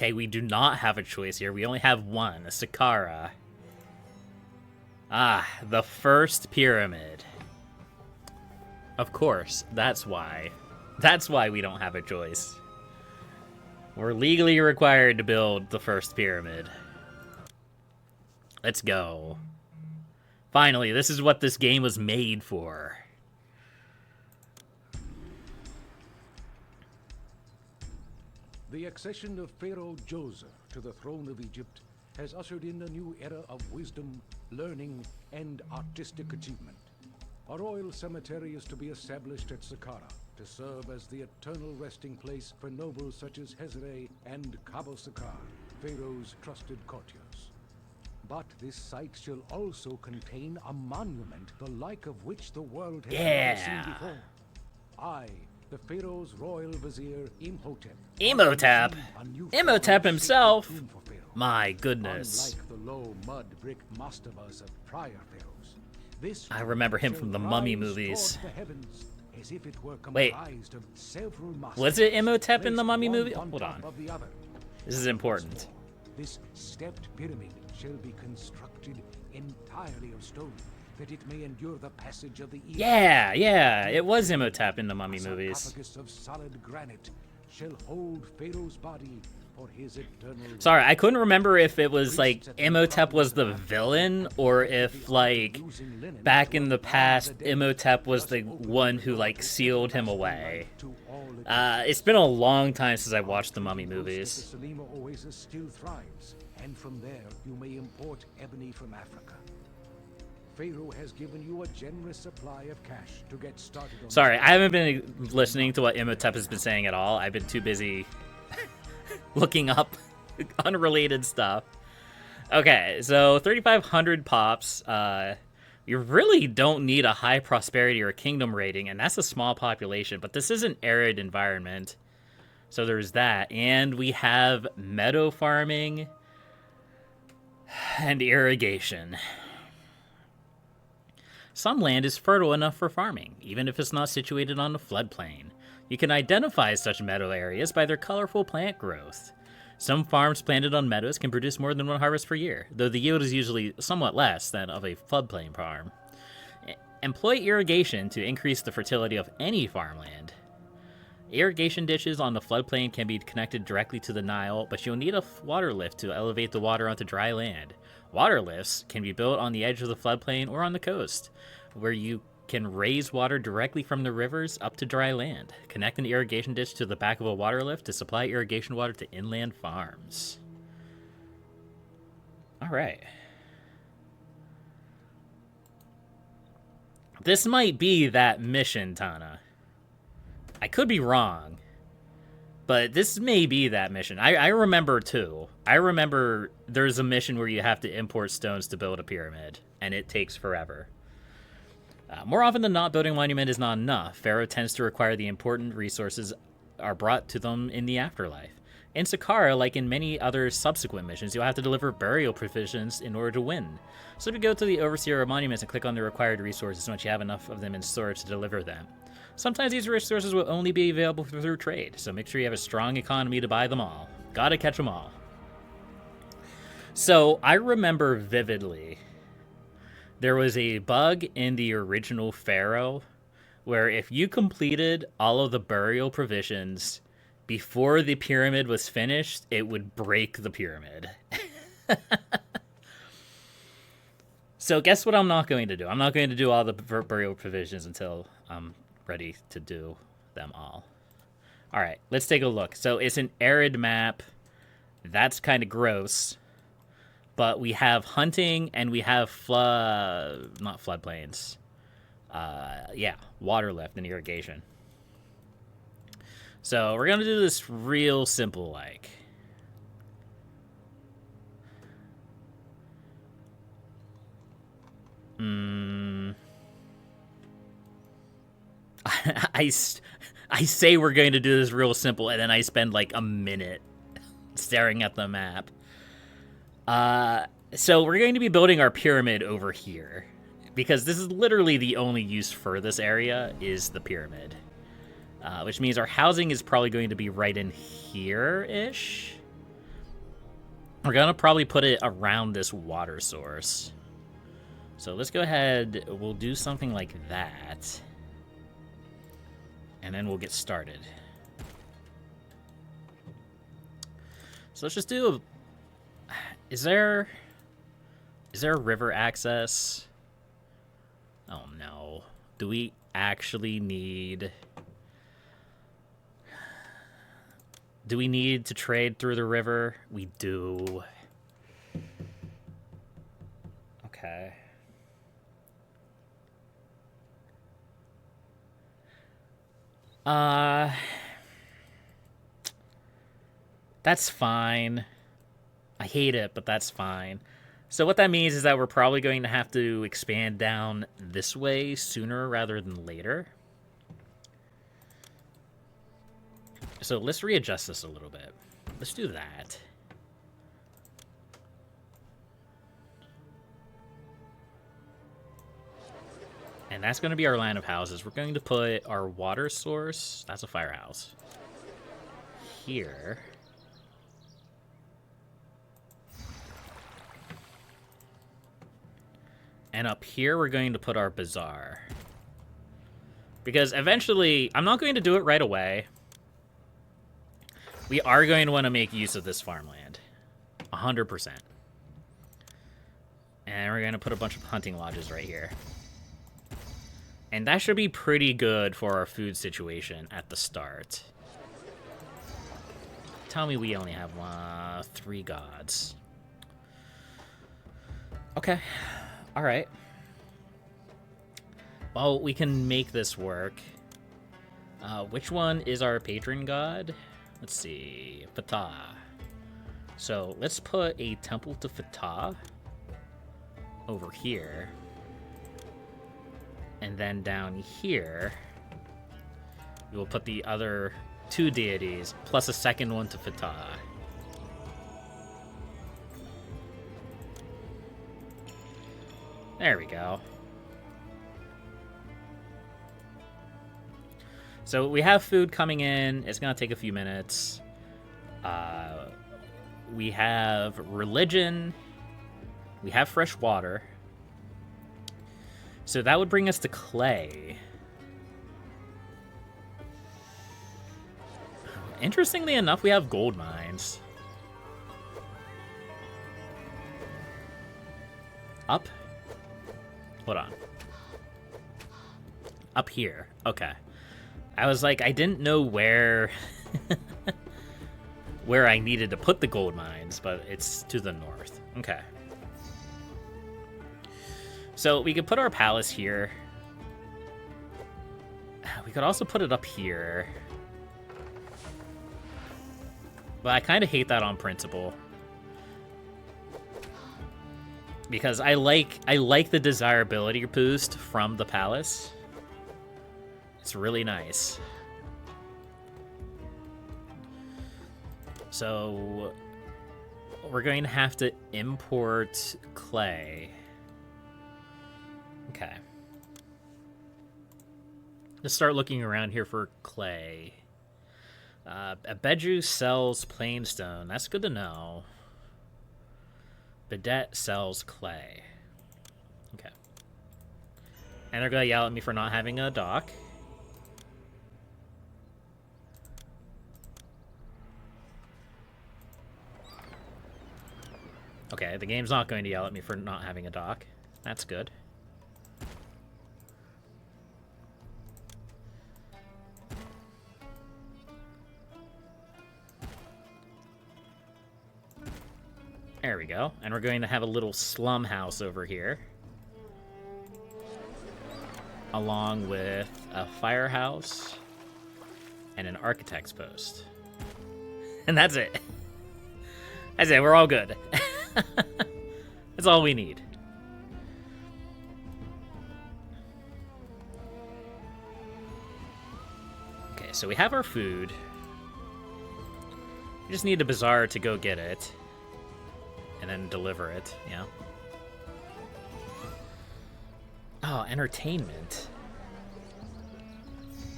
Okay, we do not have a choice here. We only have one, a Saqqara. Ah, the first pyramid. Of course, that's why. That's why we don't have a choice. We're legally required to build the first pyramid. Let's go. Finally, this is what this game was made for. The accession of Pharaoh Joseph to the throne of Egypt has ushered in a new era of wisdom, learning, and artistic achievement. A royal cemetery is to be established at Saqqara to serve as the eternal resting place for nobles such as Hezre and Kabo Saqqar, Pharaoh's trusted courtiers. But this site shall also contain a monument the like of which the world has never seen before. I, the Pharaoh's royal vizier Imhotep. Imhotep himself. My goodness. Unlike the low mud brick mastabas of prior pharaohs, this I remember him from the Mummy movies. As if it were Wait, of several was it Imhotep in the Mummy movie? On Hold on. top of the other. This is important. This stepped pyramid shall be constructed entirely of stone, that it may endure the passage of the eons. Yeah, it was Imhotep in the Mummy movies. Sarcophagus of solid granite shall hold Pharaoh's body for his eternal. Sorry, I couldn't remember if it was like Imhotep was the villain or if like back in the past Imhotep was the one who like sealed him away. It's been a long time since I watched the Mummy movies. The Salima oasis still thrives, and from there you may import ebony from Africa. Pharaoh has given you a generous supply of cash to get started on. Sorry, I haven't been listening to what Imhotep has been saying at all. I've been too busy looking up unrelated stuff. Okay, so 3,500 pops. You really don't need a high prosperity or kingdom rating, and that's a small population, but this is an arid environment. So there's that. And we have meadow farming and irrigation. Some land is fertile enough for farming, even if it's not situated on a floodplain. You can identify such meadow areas by their colorful plant growth. Some farms planted on meadows can produce more than one harvest per year, though the yield is usually somewhat less than of a floodplain farm. Employ irrigation to increase the fertility of any farmland. Irrigation ditches on the floodplain can be connected directly to the Nile, but you'll need a water lift to elevate the water onto dry land. Water lifts can be built on the edge of the floodplain or on the coast, where you can raise water directly from the rivers up to dry land. Connect an irrigation ditch to the back of a water lift to supply irrigation water to inland farms. All right. This might be that mission, Tana. I could be wrong, but this may be that mission. I remember, too. I remember there's a mission where you have to import stones to build a pyramid, and it takes forever. More often than not, building a monument is not enough. Pharaoh tends to require the important resources are brought to them in the afterlife. In Saqqara, like in many other subsequent missions, you'll have to deliver burial provisions in order to win. So if you go to the Overseer of Monuments and click on the required resources once you have enough of them in storage to deliver them. Sometimes these resources will only be available through trade, so make sure you have a strong economy to buy them all. Gotta catch them all. So, I remember vividly, there was a bug in the original Pharaoh where if you completed all of the burial provisions before the pyramid was finished, it would break the pyramid. So guess what I'm not going to do? I'm not going to do all the burial provisions until I'm ready to do them all. All right, let's take a look. So it's an arid map. That's kind of gross. But we have hunting and we have not floodplains. Yeah, water left and irrigation. So we're going to do this real simple like. I say we're going to do this real simple, and then I spend like a minute staring at the map. So we're going to be building our pyramid over here, because this is literally the only use for this area is the pyramid. Which means our housing is probably going to be right in here-ish. We're gonna probably put it around this water source. So let's go ahead, we'll do something like that. And then we'll get started. So let's just do a... Is there river access? Oh no. Do we actually need... Do we need to trade through the river? We do. Okay. That's fine. I hate it, but that's fine. So what that means is that we're probably going to have to expand down this way sooner rather than later. So let's readjust this a little bit. Let's do that. And that's going to be our line of houses. We're going to put our water source, that's a firehouse, here. And up here, we're going to put our bazaar. Because eventually, I'm not going to do it right away. We are going to want to make use of this farmland. 100%. And we're going to put a bunch of hunting lodges right here. And that should be pretty good for our food situation at the start. Tell me we only have 3 gods. Okay. All right. Well, we can make this work. Which one is our patron god? Let's see. Ptah. So let's put a temple to Ptah over here. And then down here, we will put the other 2 deities, plus a second one to Ptah. There we go. So we have food coming in. It's going to take a few minutes. We have religion. We have fresh water. So that would bring us to clay. Interestingly enough, we have gold mines. Up? Hold on. Up here. Okay. I was like, I didn't know where where I needed to put the gold mines, but it's to the north. Okay. So we could put our palace here. We could also put it up here. But I kind of hate that on principle. Because I like the desirability boost from the palace. It's really nice. So we're going to have to import clay. Okay. Let's start looking around here for clay. Abeju sells plain stone. That's good to know. Bidet sells clay. Okay. And they're going to yell at me for not having a dock. Okay, the game's not going to yell at me for not having a dock. That's good. There we go. And we're going to have a little slum house over here. Along with a firehouse and an architect's post. And that's it. That's it. We're all good. That's all we need. Okay, so we have our food. We just need a bazaar to go get it. And then deliver it, yeah. Oh, entertainment.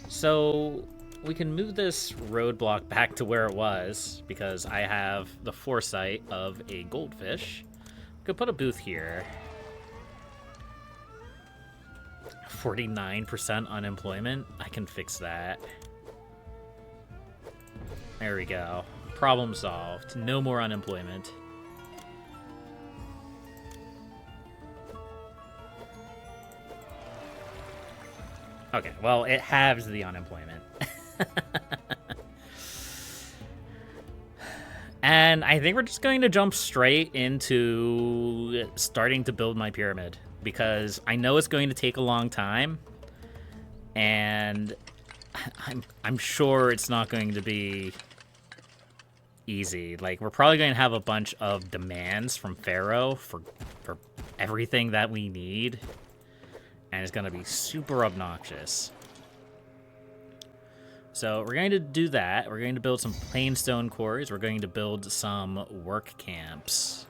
So, we can move this roadblock back to where it was because I have the foresight of a goldfish. Could put a booth here. 49% unemployment. I can fix that. There we go. Problem solved. No more unemployment. Okay, well, it halves the unemployment. And I think we're just going to jump straight into starting to build my pyramid because I know it's going to take a long time, and I'm sure it's not going to be easy. Like, we're probably going to have a bunch of demands from Pharaoh for everything that we need, and it's going to be super obnoxious. So we're going to do that. We're going to build some plain stone quarries. We're going to build some work camps.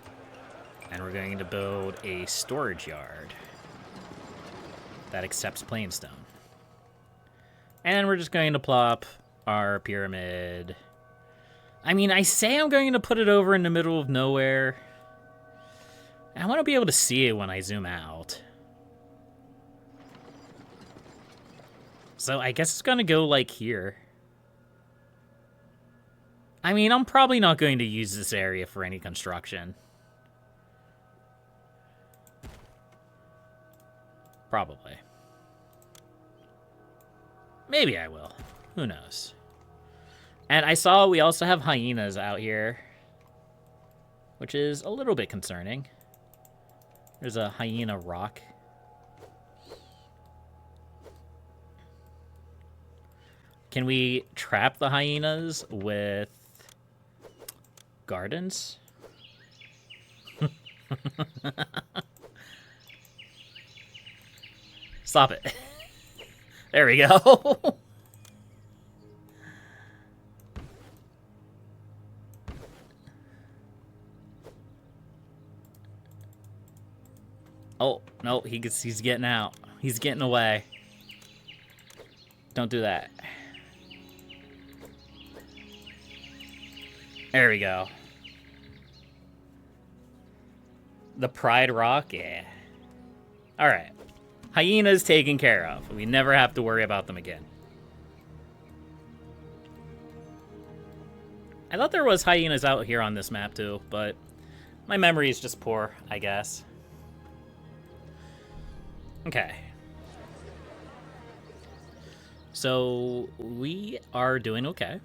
And we're going to build a storage yard that accepts plain stone. And we're just going to plop our pyramid. I mean, I say I'm going to put it over in the middle of nowhere. I want to be able to see it when I zoom out. So I guess it's going to go like here. I mean, I'm probably not going to use this area for any construction. Probably. Maybe I will. Who knows? And I saw we also have hyenas out here, which is a little bit concerning. There's a hyena rock. Can we trap the hyenas with gardens? Stop it. There we go. Oh, no, he's getting out. He's getting away. Don't do that. There we go. The Pride Rock, yeah. Alright. Hyenas taken care of. We never have to worry about them again. I thought there was hyenas out here on this map too, but my memory is just poor, I guess. Okay. So, we are doing okay.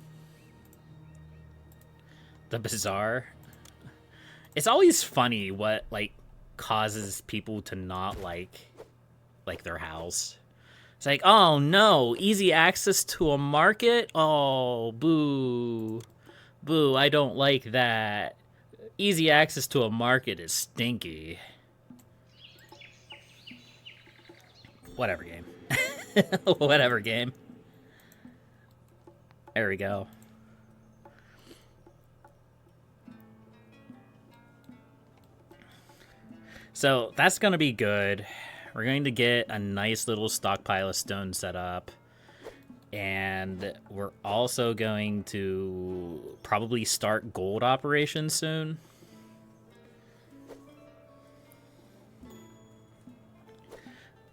The bazaar. It's always funny what, like, causes people to not like their house. It's like, oh no, easy access to a market? Oh, boo. Boo, I don't like that. Easy access to a market is stinky. Whatever game. Whatever game. There we go. So that's going to be good. We're going to get a nice little stockpile of stone set up. And we're also going to probably start gold operations soon.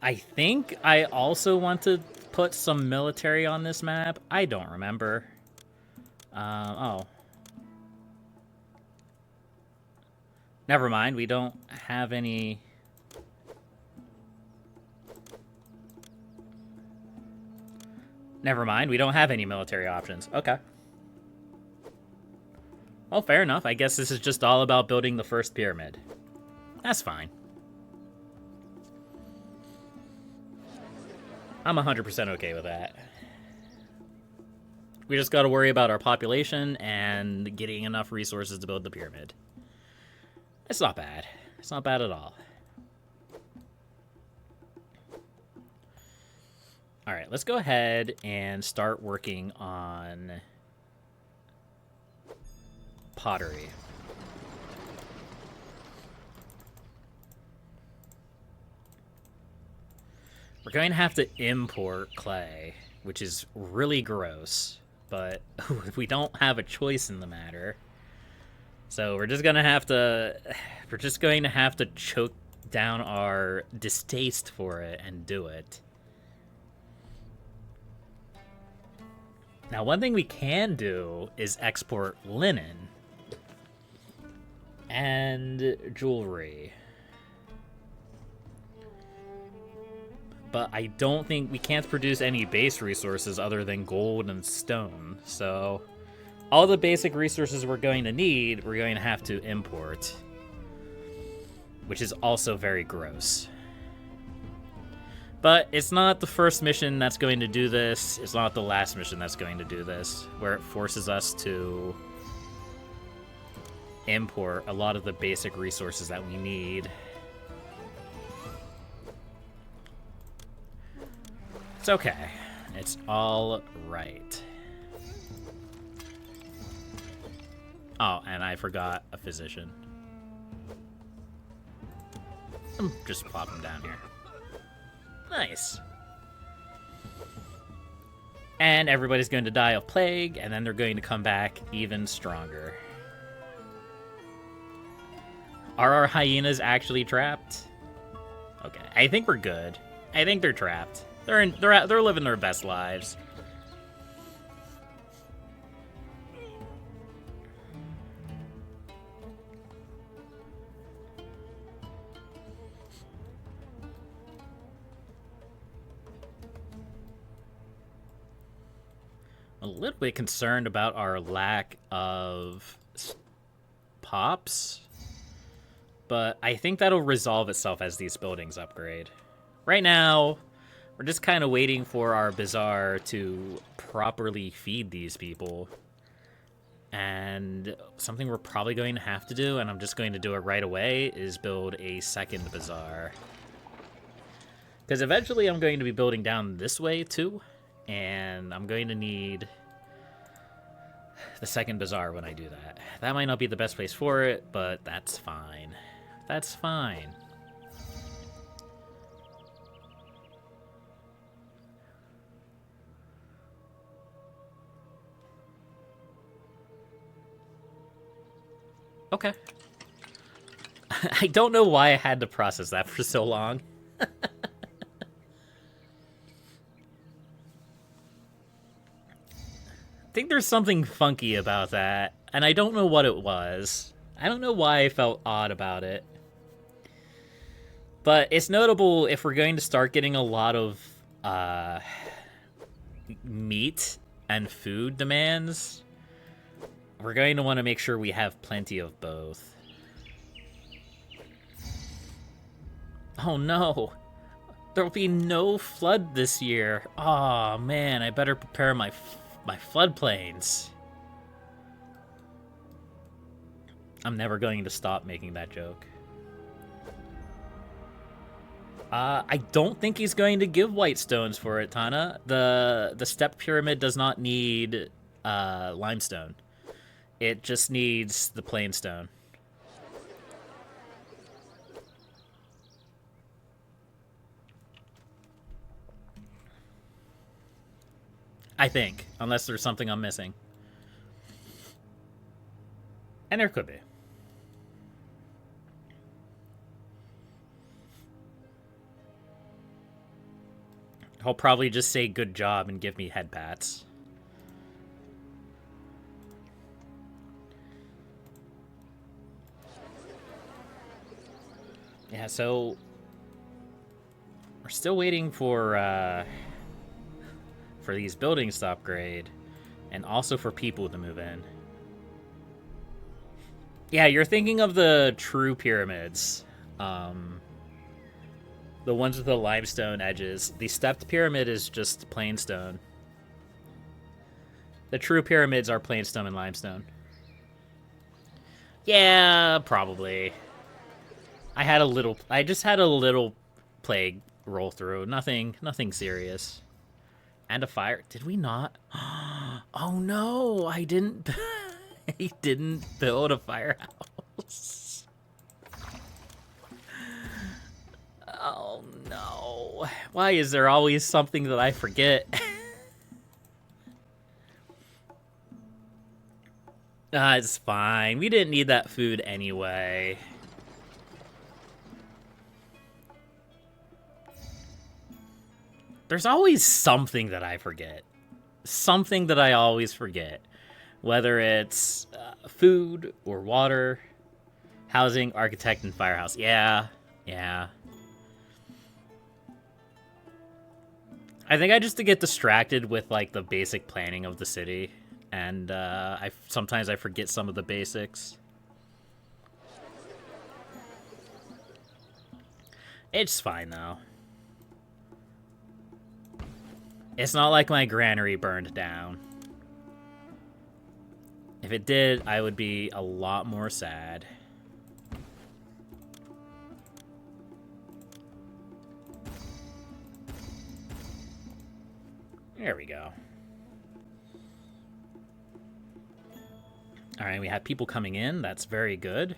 I think I also want to put some military on this map. I don't remember. Oh. Never mind, we don't have any... Never mind, we don't have any military options. Okay. Well, fair enough. I guess this is just all about building the first pyramid. That's fine. I'm 100% okay with that. We just gotta worry about our population and getting enough resources to build the pyramid. It's not bad. It's not bad at all. Alright, let's go ahead and start working on pottery. We're going to have to import clay. which is really gross, but we don't have a choice in the matter. So we're just going to have to choke down our distaste for it and do it. Now, one thing we can do is export linen and jewelry. But I don't think we can't produce any base resources other than gold and stone. So all the basic resources we're going to need, we're going to have to import, which is also very gross. But it's not the first mission that's going to do this. It's not the last mission that's going to do this, where it forces us to import a lot of the basic resources that we need. It's okay. It's all right. Oh, and I forgot a physician. Just plop him down here. Nice. And everybody's going to die of plague, and then they're going to come back even stronger. Are our hyenas actually trapped? Okay, I think we're good. I think they're trapped. They're living their best lives. A little bit concerned about our lack of pops, but I think that'll resolve itself as these buildings upgrade. Right now, we're just kind of waiting for our bazaar to properly feed these people. And something we're probably going to have to do, and I'm just going to do it right away, is build a second bazaar. Because eventually I'm going to be building down this way too, and I'm going to need the second bazaar when I do that. That might not be the best place for it, but that's fine. That's fine. Okay. I don't know why I had to process that for so long. I think there's something funky about that, and I don't know what it was. I don't know why I felt odd about it. But it's notable if we're going to start getting a lot of meat and food demands. We're going to want to make sure we have plenty of both. Oh no! There'll be no flood this year. Aw, man, I better prepare my floodplains. I'm never going to stop making that joke. I don't think he's going to give white stones for it, Tana. The step pyramid does not need limestone. It just needs the plain stone. I think, unless there's something I'm missing. And there could be. He'll probably just say good job and give me head pats. Yeah, so we're still waiting for these buildings to upgrade, and also for people to move in. Yeah, you're thinking of the true pyramids. The ones with the limestone edges. The stepped pyramid is just plain stone. The true pyramids are plain stone and limestone. Yeah, probably. I just had a little plague roll through. Nothing serious. And a fire. Did we not? Oh no, I didn't. I didn't build a firehouse. Oh no. Why is there always something that I forget? It's fine. We didn't need that food anyway. There's always something that I forget. Something that I always forget. Whether it's food or water, housing, architect, and firehouse. Yeah. I think I just get distracted with, like, the basic planning of the city. And sometimes I forget some of the basics. It's fine, though. It's not like my granary burned down. If it did, I would be a lot more sad. There we go. All right, we have people coming in. That's very good.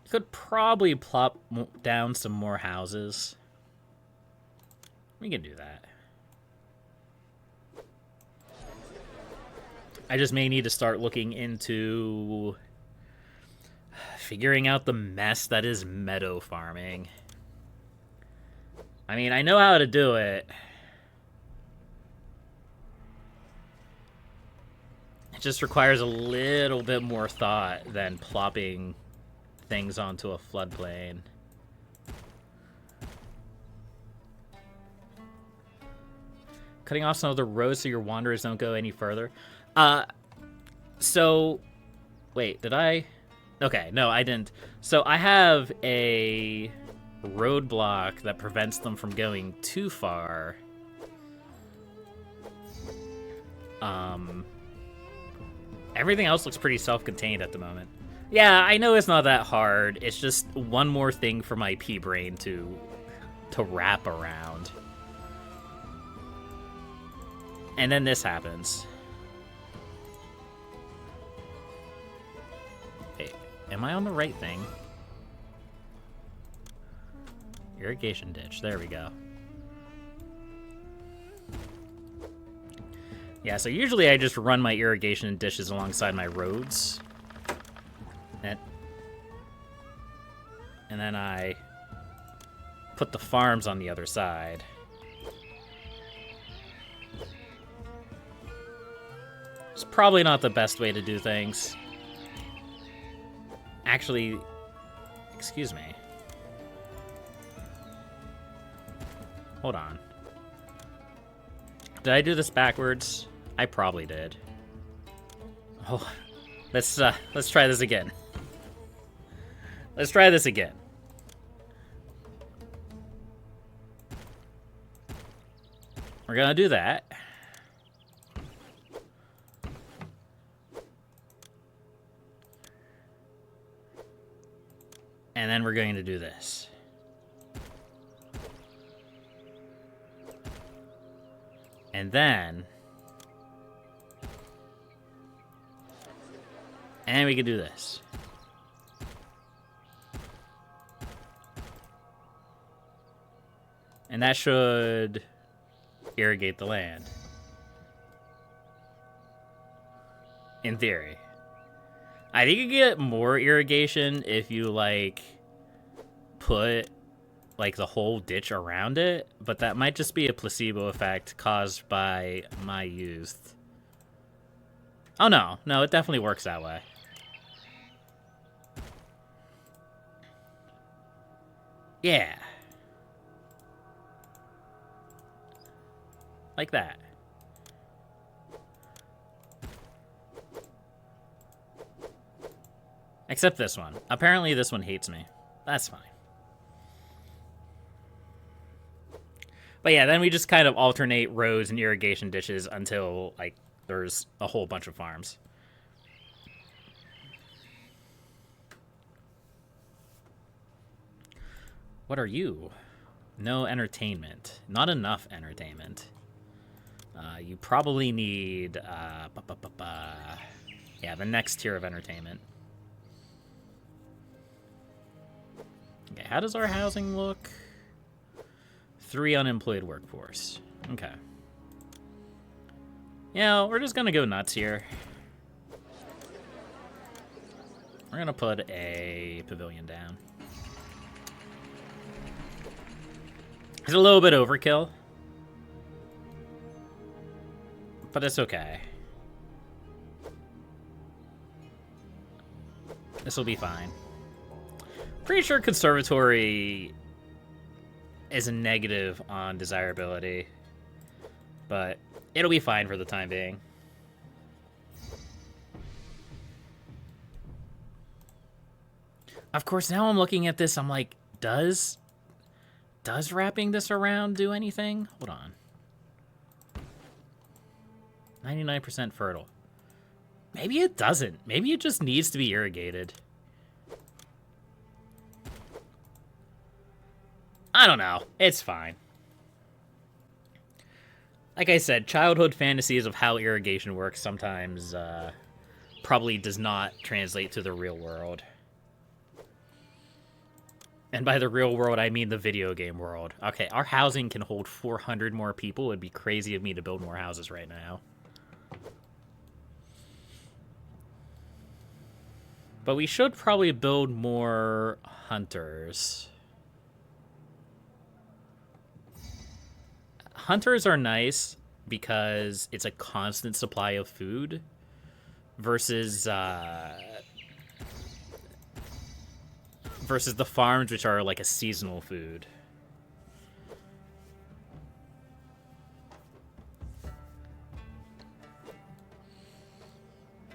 Could probably plop down some more houses. We can do that. I just may need to start looking into figuring out the mess that is meadow farming. I mean, I know how to do it. It just requires a little bit more thought than plopping things onto a floodplain. Cutting off some of the roads so your wanderers don't go any further. So, wait, did I? Okay, no, I didn't. So I have a roadblock that prevents them from going too far. Everything else looks pretty self-contained at the moment. Yeah, I know it's not that hard. It's just one more thing for my pea brain to wrap around. And then this happens. Hey, am I on the right thing? Irrigation ditch. There we go. Yeah, so usually I just run my irrigation dishes alongside my roads. And then I put the farms on the other side. It's probably not the best way to do things. Actually, excuse me. Hold on. Did I do this backwards? I probably did. Oh, let's try this again. Let's try this again. We're gonna do that. And then we're going to do this. And then... and we can do this. And that should irrigate the land. In theory. I think you get more irrigation if you, like, put, like, the whole ditch around it, but that might just be a placebo effect caused by my youth. Oh, no. No, it definitely works that way. Yeah. Like that. Except this one. Apparently this one hates me. That's fine. But yeah, then we just kind of alternate roads and irrigation ditches until, like, there's a whole bunch of farms. What are you? No entertainment. Not enough entertainment. You probably need... yeah, the next tier of entertainment. Okay, how does our housing look? 3 unemployed workforce. Okay. Yeah, we're just gonna go nuts here. We're gonna put a pavilion down. It's a little bit overkill, but it's okay. This will be fine. Pretty sure conservatory is a negative on desirability, but it'll be fine for the time being. Of course, now I'm looking at this, I'm like, does wrapping this around do anything? Hold on. 99% fertile. Maybe it doesn't. Maybe it just needs to be irrigated. I don't know. It's fine. Like I said, childhood fantasies of how irrigation works sometimes probably does not translate to the real world. And by the real world, I mean the video game world. Okay, our housing can hold 400 more people. It would be crazy of me to build more houses right now. But we should probably build more hunters. Hunters are nice because it's a constant supply of food versus the farms, which are like a seasonal food.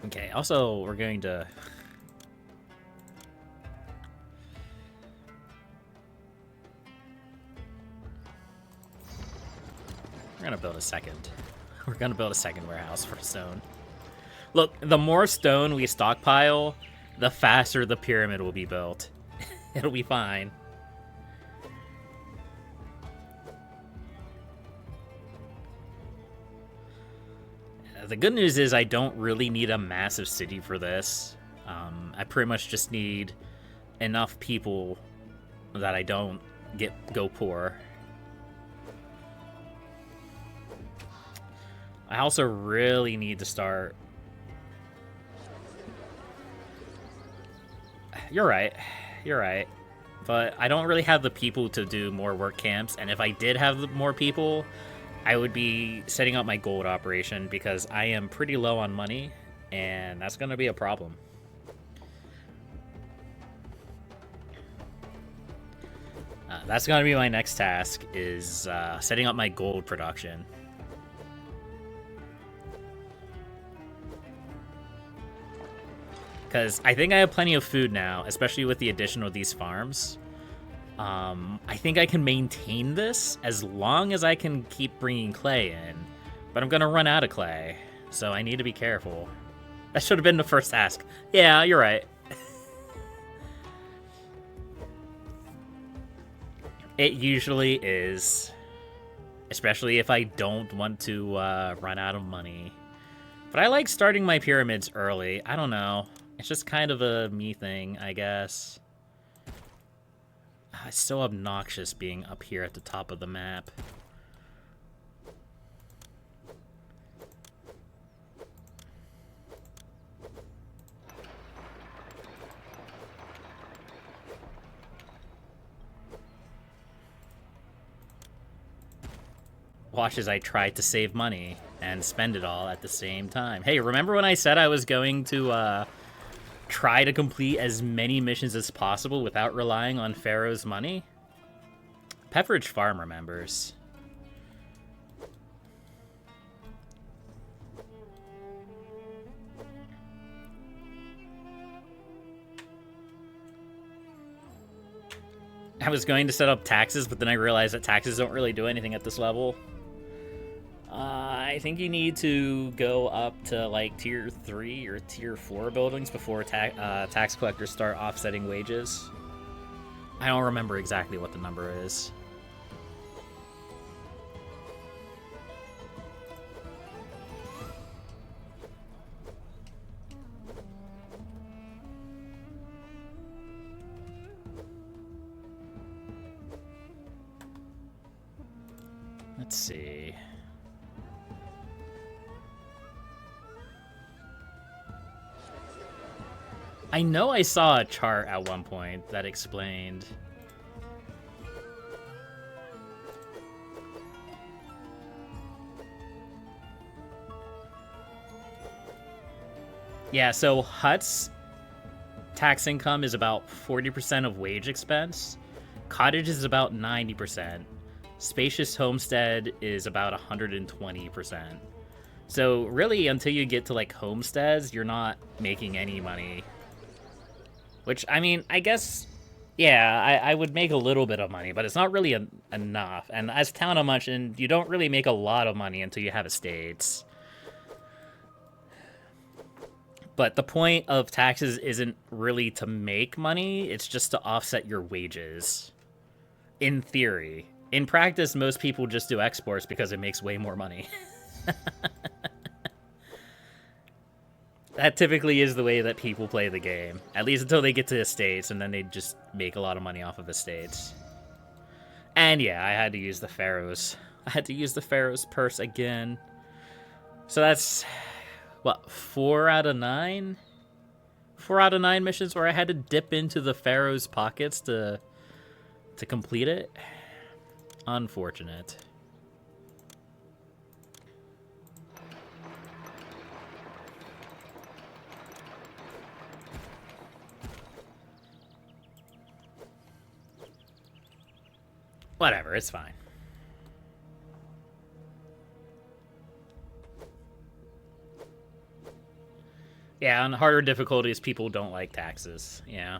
Okay, also, we're going to... We're gonna build a second. We're gonna build a second warehouse for stone. Look, the more stone we stockpile, the faster the pyramid will be built. It'll be fine. The good news is I don't really need a massive city for this. I pretty much just need enough people that I don't go poor. I also really need to start... You're right. You're right. But I don't really have the people to do more work camps, and if I did have more people, I would be setting up my gold operation because I am pretty low on money, and that's going to be a problem. That's going to be my next task, is setting up my gold production. Because I think I have plenty of food now, especially with the addition of these farms. I think I can maintain this as long as I can keep bringing clay in. But I'm going to run out of clay, so I need to be careful. That should have been the first task. Yeah, you're right. It usually is. Especially if I don't want to run out of money. But I like starting my pyramids early. I don't know. It's just kind of a me thing, I guess. It's so obnoxious being up here at the top of the map. Watch as I try to save money and spend it all at the same time. Hey, remember when I said I was going to try to complete as many missions as possible without relying on Pharaoh's money? Pepperidge Farm remembers. I was going to set up taxes, but then I realized that taxes don't really do anything at this level. I think you need to go up to like tier 3 or tier 4 buildings before tax collectors start offsetting wages. I don't remember exactly what the number is. Let's see. I know I saw a chart at one point that explained. Yeah, so huts tax income is about 40% of wage expense. Cottage is about 90%. Spacious homestead is about 120%. So really, until you get to like homesteads, you're not making any money. Which, I mean, I guess, yeah, I would make a little bit of money, but it's not really enough. And as Town of mentioned, you don't really make a lot of money until you have estates. But the point of taxes isn't really to make money, it's just to offset your wages. In theory. In practice, most people just do exports because it makes way more money. That typically is the way that people play the game. At least until they get to estates, and then they just make a lot of money off of estates. And yeah, I had to use the Pharaoh's. I had to use the Pharaoh's purse again. So that's... what, 4 out of 9? 4 out of 9 missions where I had to dip into the Pharaoh's pockets to complete it? Unfortunate. Whatever, it's fine. Yeah, on harder difficulties, people don't like taxes. Yeah.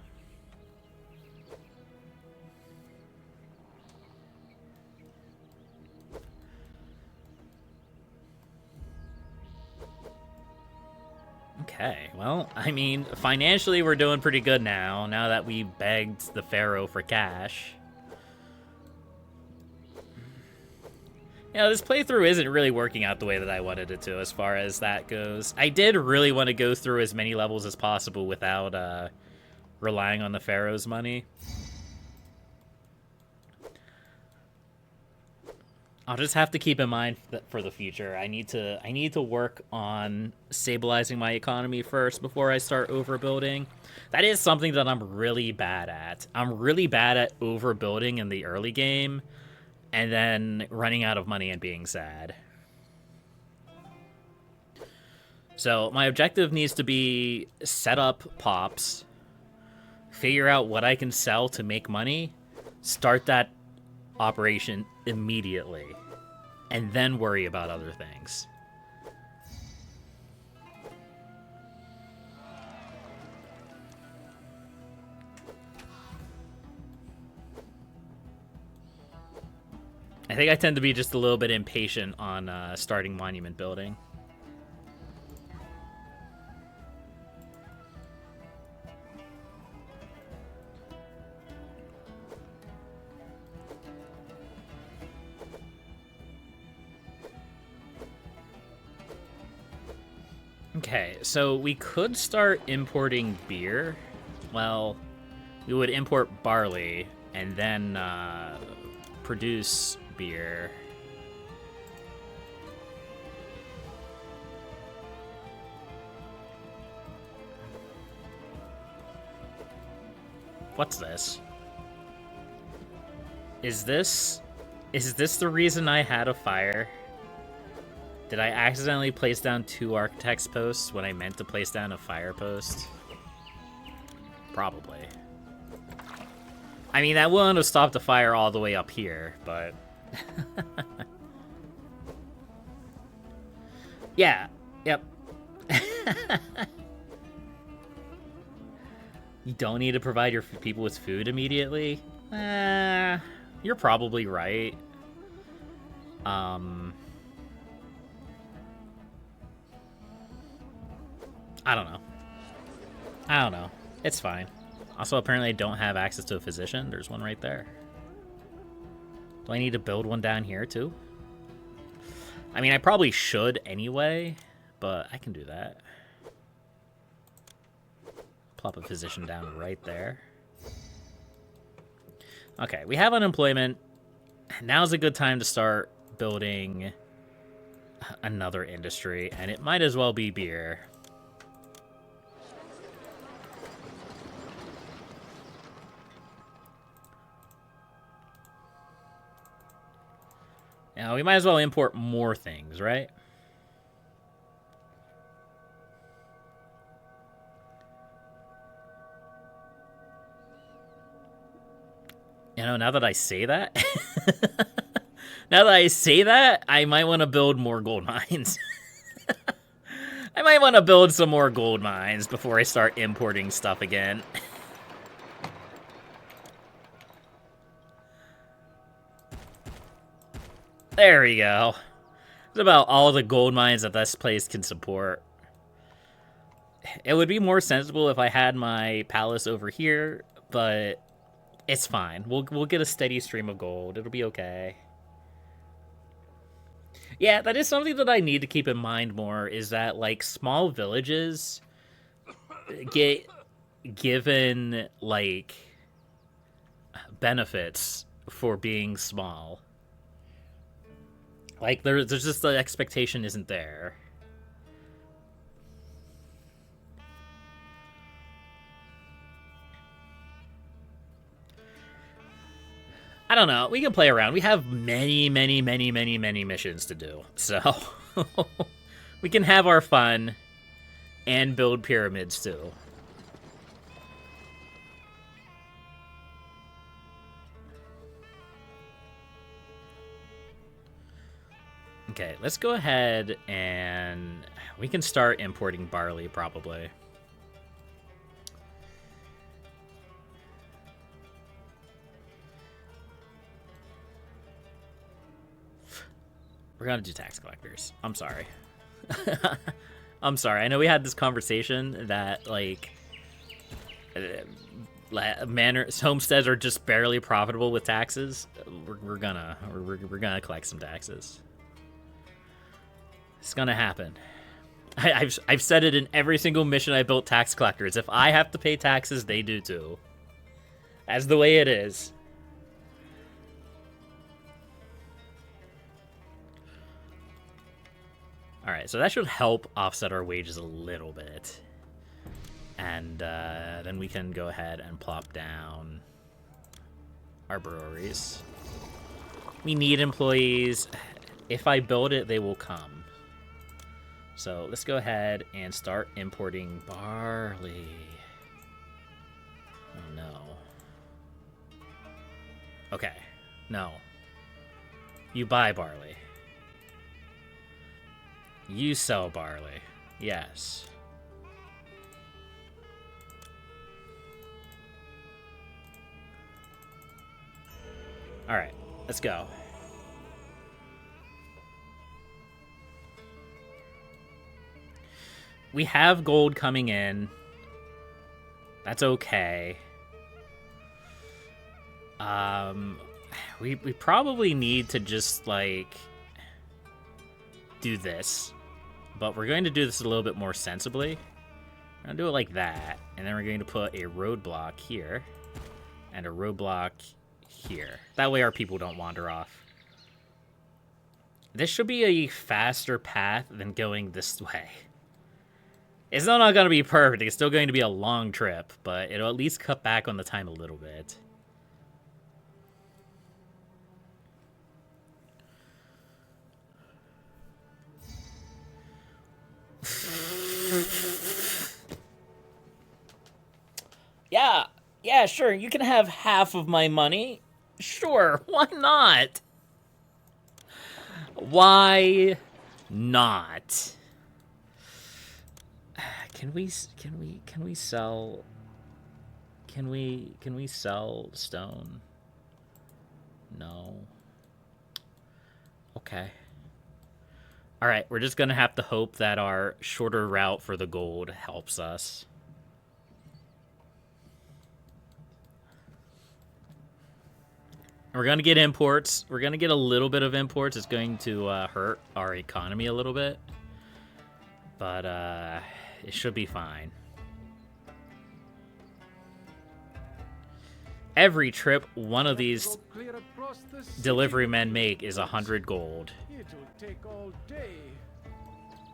Okay, well, I mean, financially we're doing pretty good now that we begged the Pharaoh for cash. You know, this playthrough isn't really working out the way that I wanted it to as far as that goes. I did really want to go through as many levels as possible without relying on the Pharaoh's money. I'll just have to keep in mind that for the future, I need to work on stabilizing my economy first before I start overbuilding. That is something that I'm really bad at. I'm really bad at overbuilding in the early game, and then running out of money and being sad. So my objective needs to be set up pops, figure out what I can sell to make money, start that operation immediately, and then worry about other things. I think I tend to be just a little bit impatient on starting monument building. Okay, so we could start importing beer. Well, we would import barley and then produce beer. What's this? Is this the reason I had a fire? Did I accidentally place down 2 architect's posts when I meant to place down a fire post? Probably. I mean, that wouldn't have stopped the fire all the way up here, but... yeah, yep. You don't need to provide your people with food immediately? You're probably right. I don't know. It's fine. Also, apparently I don't have access to a physician. There's one right there. Do I need to build one down here, too? I mean, I probably should anyway, but I can do that. Plop a physician down right there. Okay, we have unemployment. Now's a good time to start building another industry, and it might as well be beer. Now, we might as well import more things, right? You know, now that I say that, I might want to build more gold mines. I might want to build some more gold mines before I start importing stuff again. There we go. It's about all the gold mines that this place can support. It would be more sensible if I had my palace over here, but it's fine. We'll get a steady stream of gold. It'll be okay. Yeah, that is something that I need to keep in mind more, is that, like, small villages get given, like, benefits for being small. Like, there's just the expectation isn't there. I don't know. We can play around. We have many missions to do. So we can have our fun and build pyramids too. Okay, let's go ahead and we can start importing barley probably. We're gonna do tax collectors. I'm sorry. I'm sorry. I know we had this conversation that, like, homesteads are just barely profitable with taxes. We're gonna collect some taxes. It's gonna happen. I've said it in every single mission I built tax collectors. If I have to pay taxes, they do too. That's the way it is. Alright, so that should help offset our wages a little bit. And then we can go ahead and plop down our breweries. We need employees. If I build it, they will come. So let's go ahead and start importing barley. Oh no. Okay, no. You buy barley. You sell barley. Yes. Alright, let's go. We have gold coming in. That's okay. We probably need to just, like, do this. But we're going to do this a little bit more sensibly. We're going to do it like that. And then we're going to put a roadblock here. And a roadblock here. That way our people don't wander off. This should be a faster path than going this way. It's still not going to be perfect. It's still going to be a long trip. But it'll at least cut back on the time a little bit. Yeah, sure, you can have half of my money. Sure, why not? Why not? Can we sell stone? No. Okay. All right, we're just going to have to hope that our shorter route for the gold helps us. We're going to get imports. We're going to get a little bit of imports. It's going to hurt our economy a little bit. But it should be fine. Every trip one of these delivery men make is 100 gold.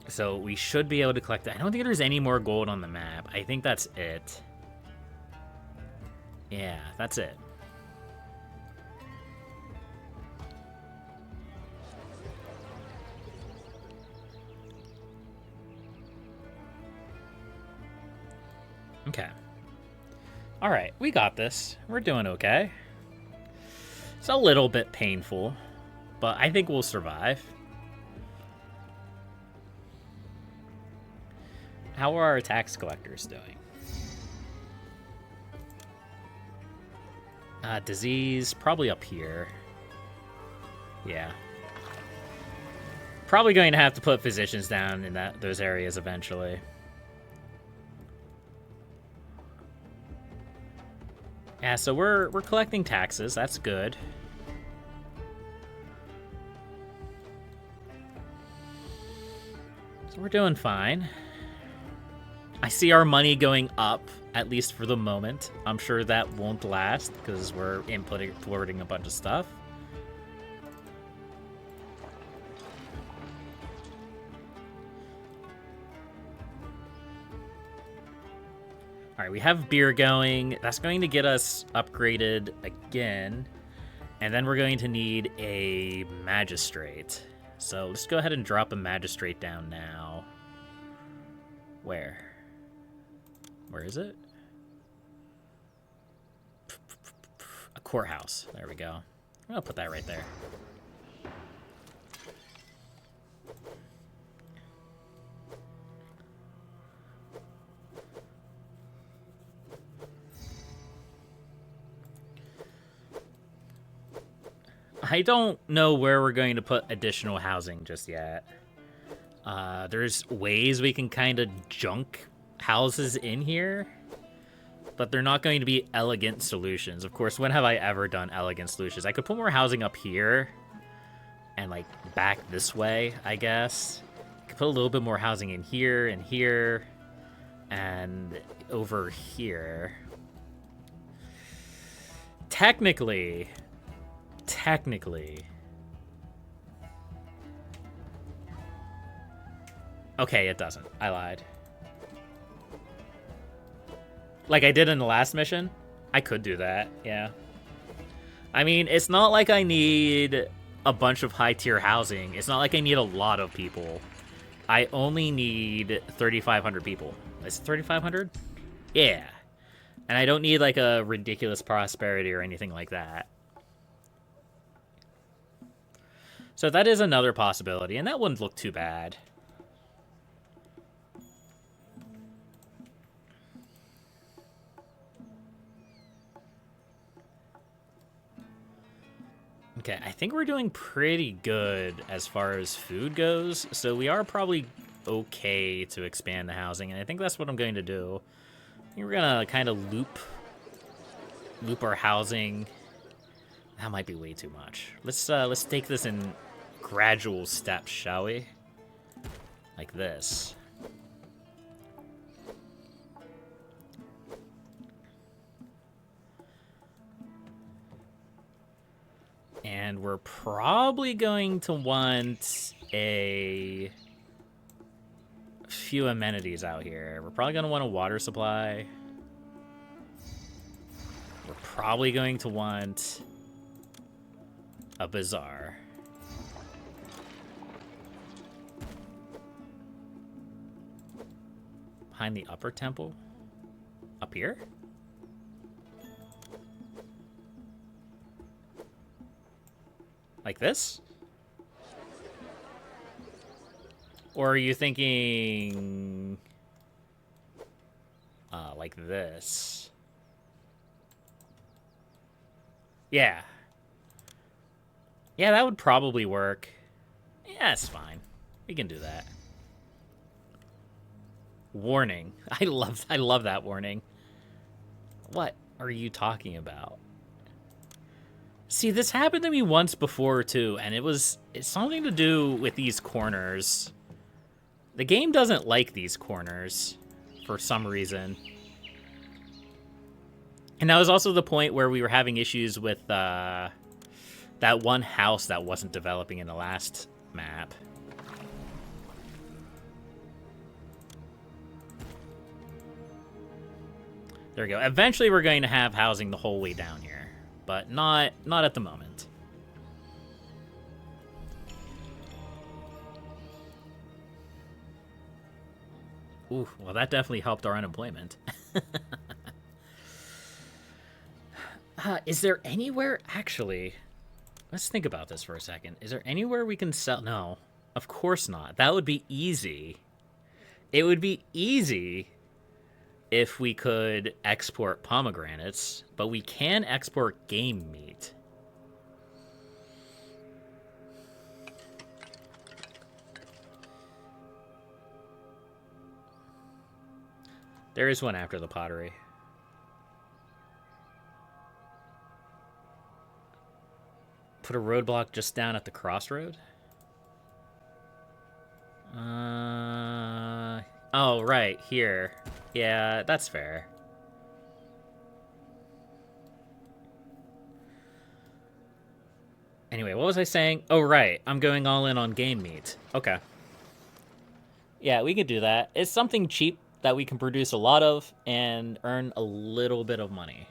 So we should be able to collect that. I don't think there's any more gold on the map. I think that's it. Yeah, that's it. Okay. All right, we got this. We're doing okay. It's a little bit painful, but I think we'll survive. How are our tax collectors doing? Disease, probably up here. Yeah. Probably going to have to put physicians down in those areas eventually. Yeah, so we're collecting taxes. That's good. So we're doing fine. I see our money going up, at least for the moment. I'm sure that won't last because we're importing a bunch of stuff. All right, we have beer going. That's going to get us upgraded again. And then we're going to need a magistrate. So let's go ahead and drop a magistrate down now. Where? Where is it? A courthouse. There we go. I'll put that right there. I don't know where we're going to put additional housing just yet. There's ways we can kind of junk houses in here, but they're not going to be elegant solutions. Of course, when have I ever done elegant solutions? I could put more housing up here and like back this way, I guess. I could put a little bit more housing in here and here and over here. Technically. Okay, it doesn't. I lied. Like I did in the last mission? I could do that, yeah. I mean, it's not like I need a bunch of high-tier housing. It's not like I need a lot of people. I only need 3,500 people. Is it 3,500? Yeah. And I don't need, like, a ridiculous prosperity or anything like that. So that is another possibility, and that wouldn't look too bad. Okay, I think we're doing pretty good as far as food goes, so we are probably okay to expand the housing, and I think that's what I'm going to do. I think we're gonna kind of loop our housing. That might be way too much. Let's take this in gradual steps, shall we? Like this. And we're probably going to want a few amenities out here. We're probably going to want a water supply. We're probably going to want a bazaar. Behind the upper temple? Up here? Like this? Or are you thinking... like this? Yeah. Yeah, that would probably work. Yeah, it's fine. We can do that. Warning. I love that warning. What are you talking about? See, this happened to me once before, too, and it's something to do with these corners. The game doesn't like these corners for some reason. And that was also the point where we were having issues with that one house that wasn't developing in the last map. There we go. Eventually, we're going to have housing the whole way down here. But not at the moment. Ooh, well, that definitely helped our unemployment. Is there anywhere... Actually, let's think about this for a second. Is there anywhere we can sell... No, of course not. That would be easy. It would be easy if we could export pomegranates, but we can export game meat. There is one after the pottery. Put a roadblock just down at the crossroad? Oh, right, here. Yeah, that's fair. Anyway, what was I saying? Oh, right, I'm going all in on game meat. Okay. Yeah, we could do that. It's something cheap that we can produce a lot of and earn a little bit of money.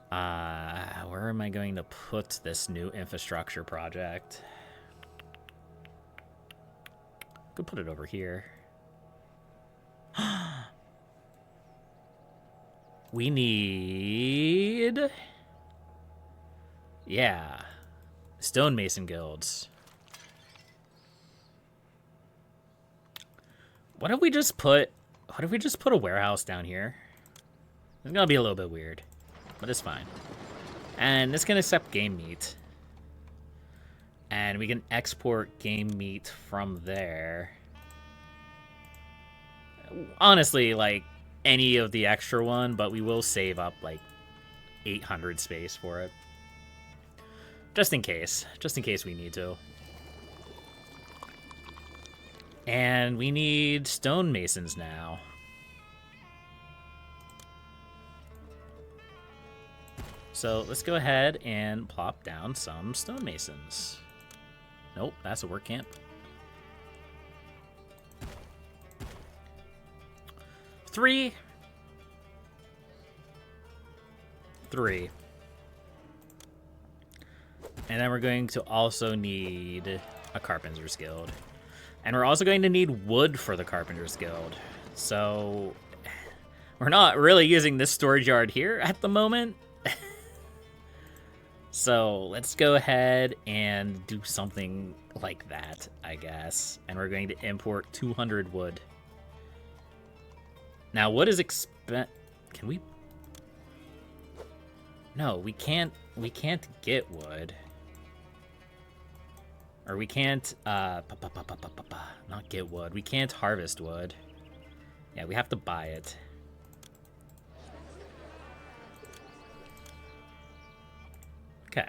Where am I going to put this new infrastructure project? Could put it over here. We need... Yeah. Stonemason guilds. What if we just put a warehouse down here? It's gonna be a little bit weird, but it's fine. And it's gonna accept game meat. And we can export game meat from there. Honestly, like, any of the extra one, but we will save up, like, 800 space for it. Just in case we need to. And we need stonemasons now. So let's go ahead and plop down some stonemasons. Nope, that's a work camp. 3. And then we're going to also need a Carpenter's Guild. And we're also going to need wood for the Carpenter's Guild. So we're not really using this storage yard here at the moment. So let's go ahead and do something like that, I guess. And we're going to import 200 wood. Now, wood is Can we? No, we can't get wood. Or we can't, not get wood. We can't harvest wood. Yeah, we have to buy it. Okay.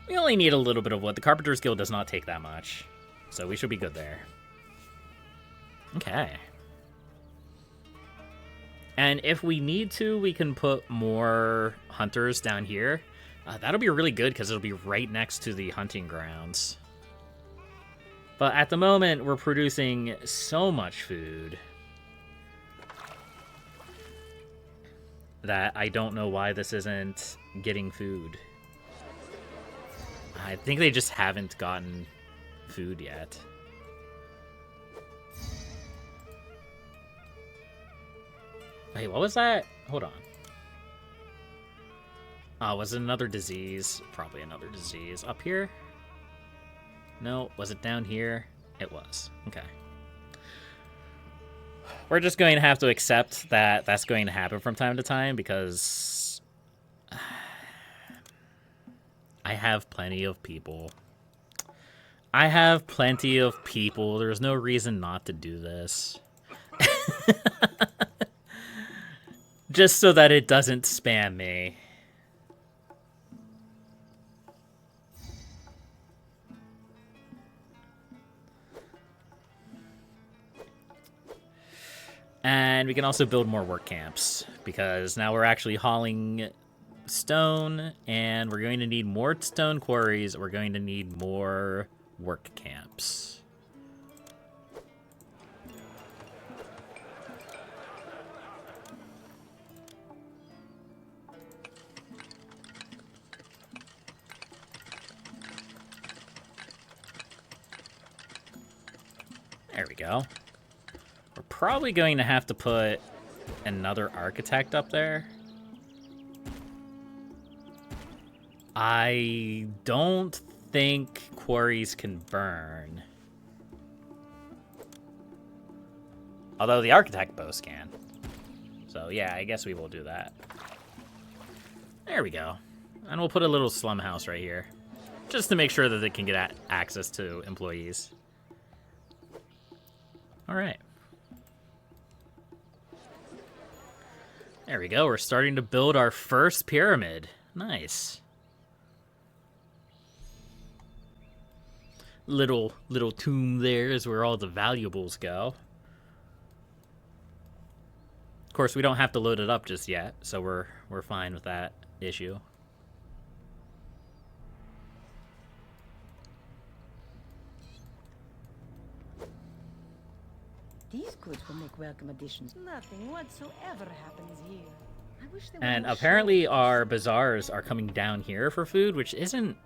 We only need a little bit of wood. The Carpenter's Guild does not take that much. So we should be good there. Okay. And if we need to, we can put more hunters down here. That'll be really good because it'll be right next to the hunting grounds. But at the moment, we're producing so much food that I don't know why this isn't getting food. I think they just haven't gotten food yet. Wait, what was that? Hold on. Oh, was it another disease? Probably another disease. Up here? No, was it down here? It was. Okay. We're just going to have to accept that that's going to happen from time to time because I have plenty of people. There's no reason not to do this. Just so that it doesn't spam me. And we can also build more work camps, because now we're actually hauling stone, and we're going to need more stone quarries, we're going to need more work camps. There we go. We're probably going to have to put another architect up there. I don't think quarries can burn. Although the architect bows can. So yeah, I guess we will do that. There we go. And we'll put a little slum house right here. Just to make sure that they can get access to employees. Alright. There we go. We're starting to build our first pyramid. Nice. Little tomb there is where all the valuables go. Of course, we don't have to load it up just yet, so we're fine with that issue. These goods will make welcome additions. Nothing whatsoever happens here. I wish they And were more apparently sure. our bazaars are coming down here for food, which isn't...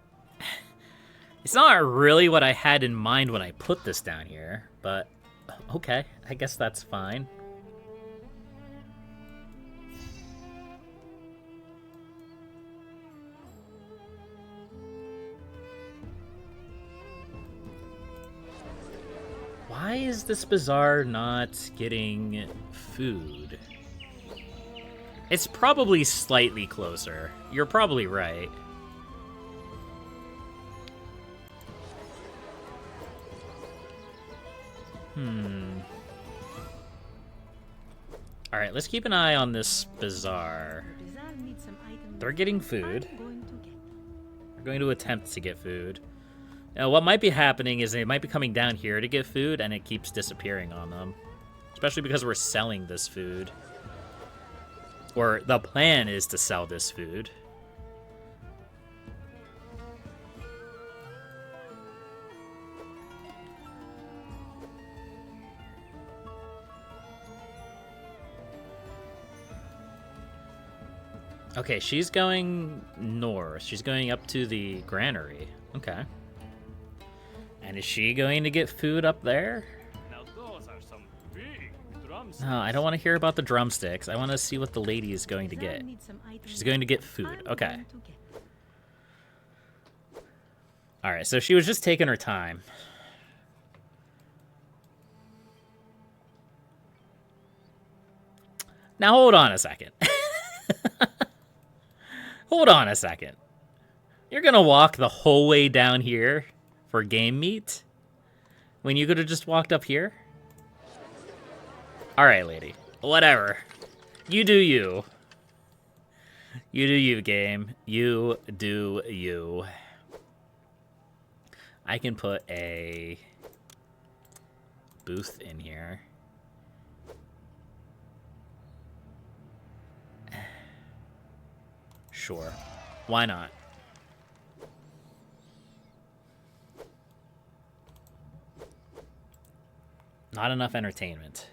It's not really what I had in mind when I put this down here, but okay, I guess that's fine. Why is this bazaar not getting food? It's probably slightly closer. You're probably right. Alright, let's keep an eye on this bazaar. Your bazaar needs some items They're getting food. I'm going to get. We're going to attempt to get food. Now, what might be happening is they might be coming down here to get food, and it keeps disappearing on them. Especially because we're selling this food. Or the plan is to sell this food. Okay, she's going north. She's going up to the granary. Okay. And is she going to get food up there? Now those are some big drums. No, I don't want to hear about the drumsticks. I want to see what the lady is going to Bazaar get. needs some items She's going to get food. I'm Okay. going to get. Alright, so she was just taking her time. Now hold on a second. Hold on a second. You're gonna walk the whole way down here for game meat? When you could have just walked up here? Alright, lady. Whatever. You do you. You do you, game. You do you. I can put a booth in here. Sure. Why not? Not enough entertainment.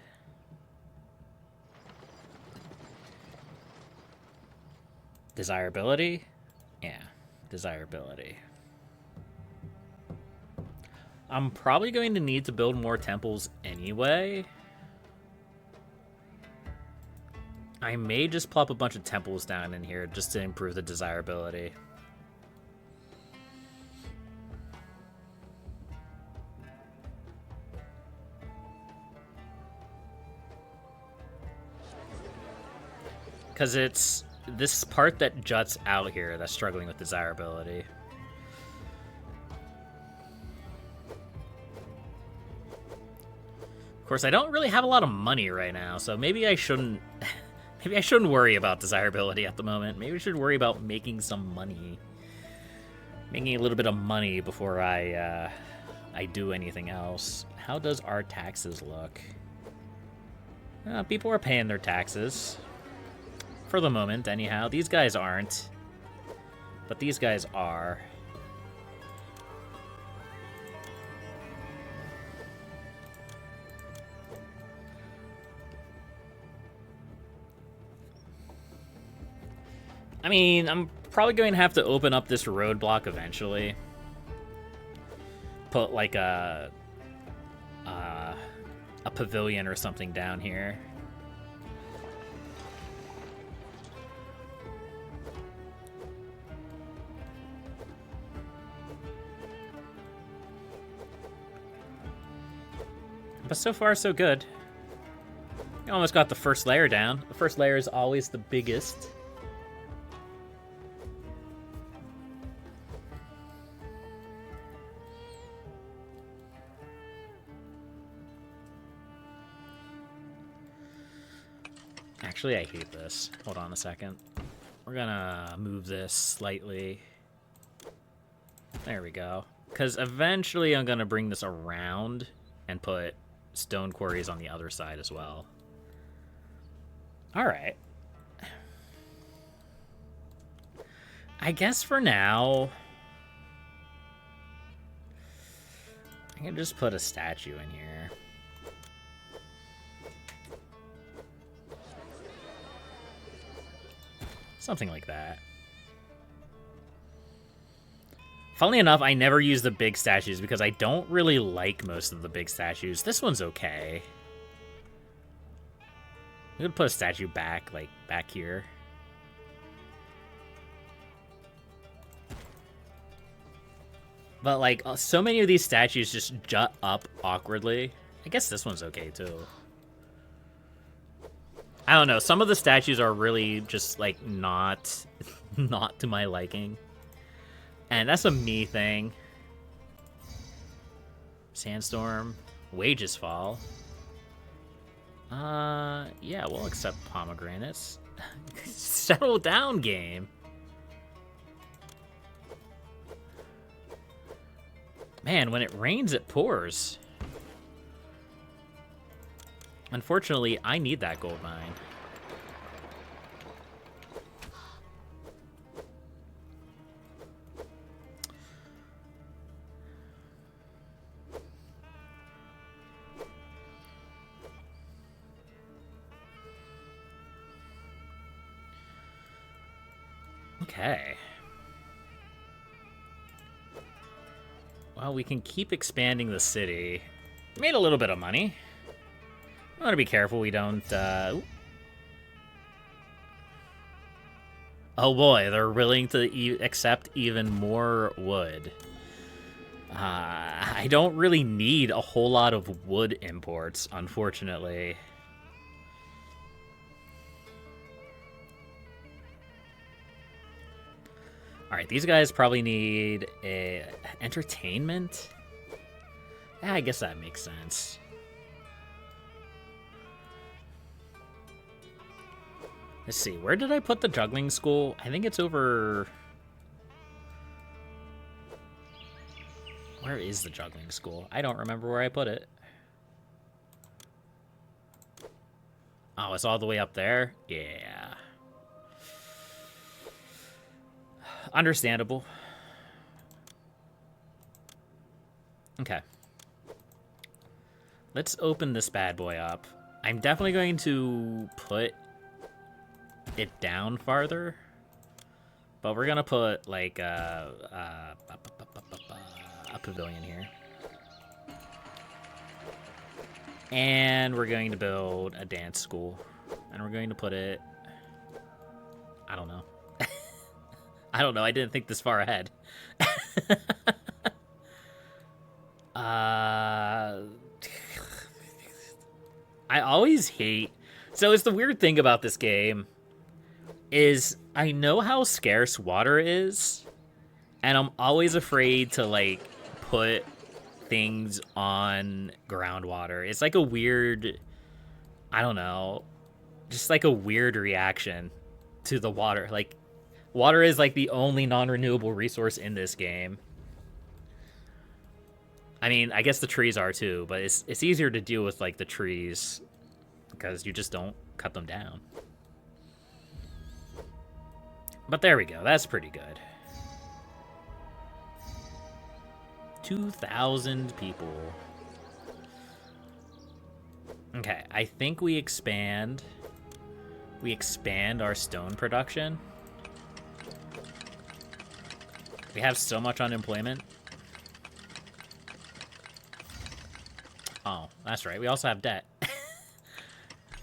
Desirability? Yeah, desirability. I'm probably going to need to build more temples anyway. I may just plop a bunch of temples down in here just to improve the desirability. Because it's this part that juts out here that's struggling with desirability. Of course, I don't really have a lot of money right now, so maybe I shouldn't... Maybe I shouldn't worry about desirability at the moment. Maybe I should worry about making some money. Making a little bit of money before I do anything else. How does our taxes look? People are paying their taxes. For the moment, anyhow. These guys aren't. But these guys are. I mean, I'm probably going to have to open up this roadblock eventually. Put like a a pavilion or something down here. But so far, so good. You almost got the first layer down. The first layer is always the biggest. Actually, I hate this. Hold on a second. We're gonna move this slightly. There we go. Because eventually I'm gonna bring this around and put stone quarries on the other side as well. All right. I guess for now, I can just put a statue in here. Something like that. Funnily enough, I never use the big statues because I don't really like most of the big statues. This one's okay. I'm gonna put a statue back, like, back here. But, like, so many of these statues just jut up awkwardly. I guess this one's okay, too. I don't know. Some of the statues are really just, like, not to my liking. And that's a me thing. Sandstorm. Wages fall. Yeah, we'll accept pomegranates. Settle down, game. Man, when it rains, it pours. Unfortunately, I need that gold mine. Okay. Well, we can keep expanding the city. Made a little bit of money. I want to be careful we don't, Oh boy, they're willing to accept even more wood. I don't really need a whole lot of wood imports, unfortunately. Alright, these guys probably need a entertainment? Yeah, I guess that makes sense. Let's see, where did I put the juggling school? I think it's over... Where is the juggling school? I don't remember where I put it. Oh, it's all the way up there? Yeah. Understandable. Okay. Let's open this bad boy up. I'm definitely going to put it down farther, but we're gonna put like a pavilion here, and we're going to build a dance school, and we're going to put it, I don't know. I don't know, I didn't think this far ahead. I always hate, so it's the weird thing about this game is I know how scarce water is, and I'm always afraid to, like, put things on groundwater. It's like a weird, I don't know, just like a weird reaction to the water. Like, water is like the only non-renewable resource in this game. I mean, I guess the trees are too, but it's easier to deal with, like, the trees because you just don't cut them down. But there we go. That's pretty good. 2,000 people. Okay, I think we expand our stone production. We have so much unemployment. Oh, that's right. We also have debt.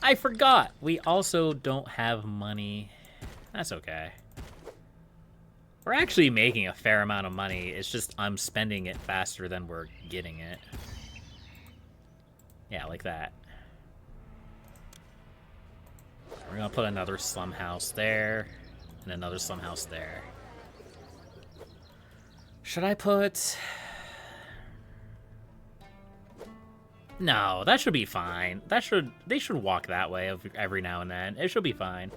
I forgot. We also don't have money. That's okay. We're actually making a fair amount of money. It's just I'm spending it faster than we're getting it. Yeah, like that. We're gonna put another slum house there, and another slum house there. Should I put... No, that should be fine. They should walk that way every now and then. It should be fine.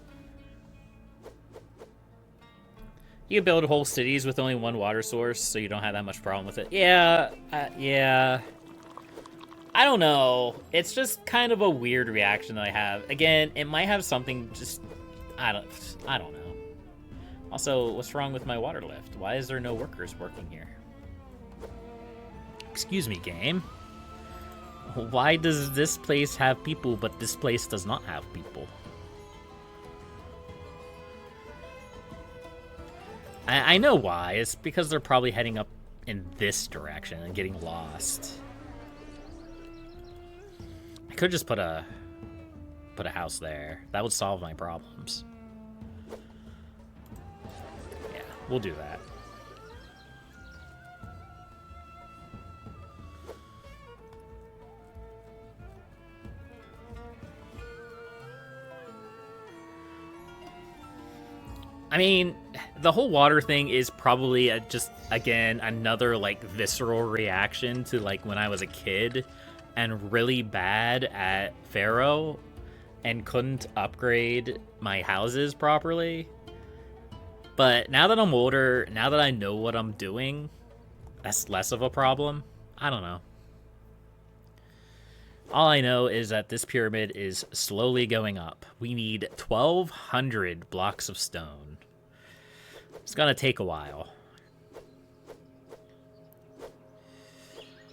You can build whole cities with only one water source, so you don't have that much problem with it. Yeah, yeah. I don't know. It's just kind of a weird reaction that I have. Again, it might have something just... I don't know. Also, what's wrong with my water lift? Why is there no workers working here? Excuse me, game. Why does this place have people, but this place does not have people? I know why. It's because they're probably heading up in this direction and getting lost. I could just put a house there. That would solve my problems. Yeah, we'll do that. I mean, the whole water thing is probably just, again, another, like, visceral reaction to, like, when I was a kid and really bad at Pharaoh and couldn't upgrade my houses properly. But now that I'm older, now that I know what I'm doing, that's less of a problem. I don't know. All I know is that this pyramid is slowly going up. We need 1,200 blocks of stone. It's gonna take a while.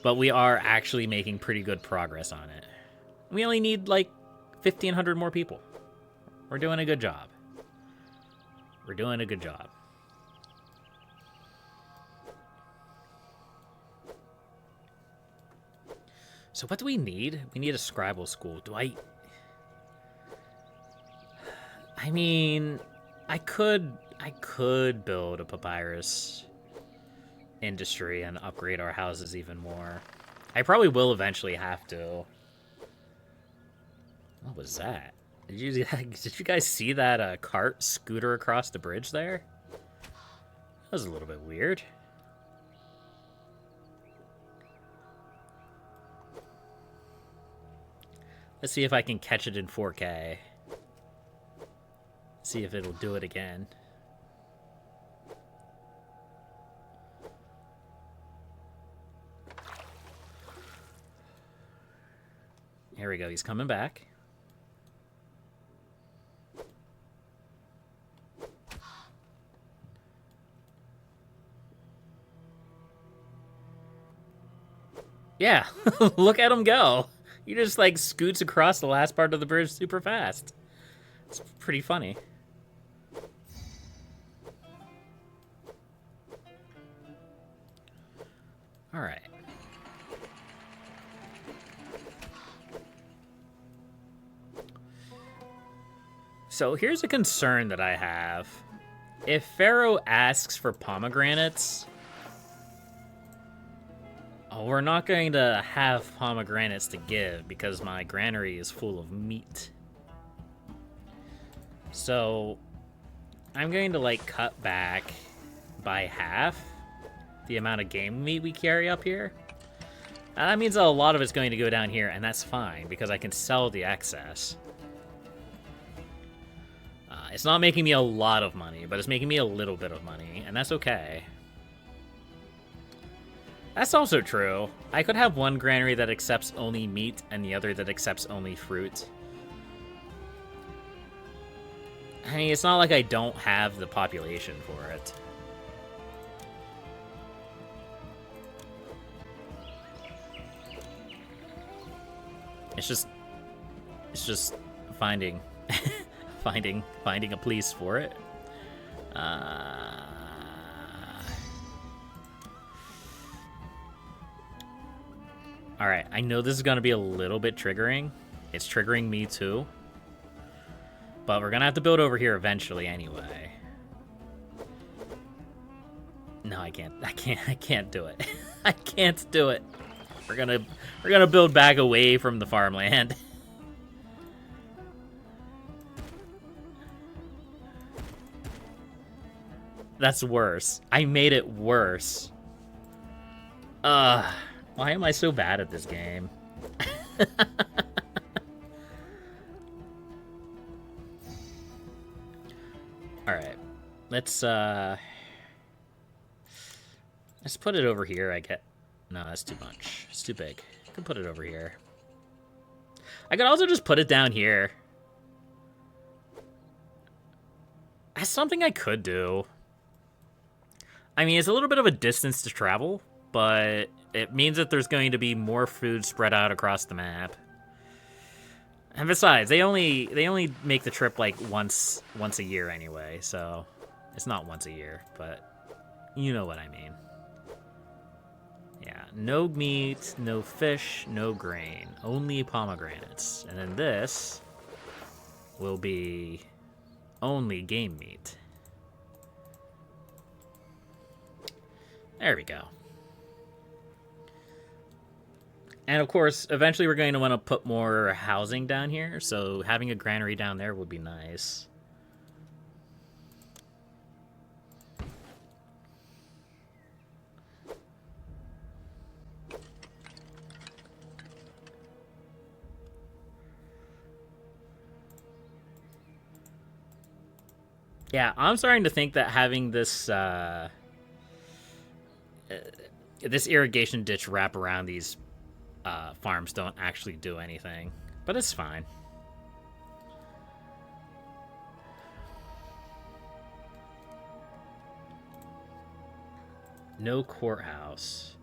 But we are actually making pretty good progress on it. We only need like 1,500 more people. We're doing a good job. We're doing a good job. So what do we need? We need a scribal school. I mean, I could build a papyrus industry and upgrade our houses even more. I probably will eventually have to. What was that? Did you guys see that cart scooter across the bridge there? That was a little bit weird. Let's see if I can catch it in 4K. See if it'll do it again. Here we go, he's coming back. Yeah, look at him go. He just like scoots across the last part of the bridge super fast. It's pretty funny. All right. So here's a concern that I have. If Pharaoh asks for pomegranates, we're not going to have pomegranates to give because my granary is full of meat. So I'm going to like cut back by half the amount of game meat we carry up here. That means a lot of it's going to go down here, and that's fine because I can sell the excess. It's not making me a lot of money, but it's making me a little bit of money, and that's okay. That's also true. I could have one granary that accepts only meat and the other that accepts only fruit. I mean, it's not like I don't have the population for it. It's just finding finding a place for it. Alright, I know this is going to be a little bit triggering. It's triggering me too. But we're going to have to build over here eventually anyway. No, I can't do it. I can't do it. We're gonna build back away from the farmland. That's worse. I made it worse. Why am I so bad at this game? Alright. Let's put it over here, I get. No, that's too much. It's too big. I can put it over here. I could also just put it down here. That's something I could do. I mean, it's a little bit of a distance to travel, but it means that there's going to be more food spread out across the map. And besides, they only make the trip like once a year anyway, so it's not once a year, but you know what I mean. Yeah, no meat, no fish, no grain, only pomegranates. And then this will be only game meat. There we go. And of course, eventually we're going to want to put more housing down here, so having a granary down there would be nice. Yeah, I'm starting to think that having this this irrigation ditch wrap around these farms don't actually do anything, but it's fine. No courthouse.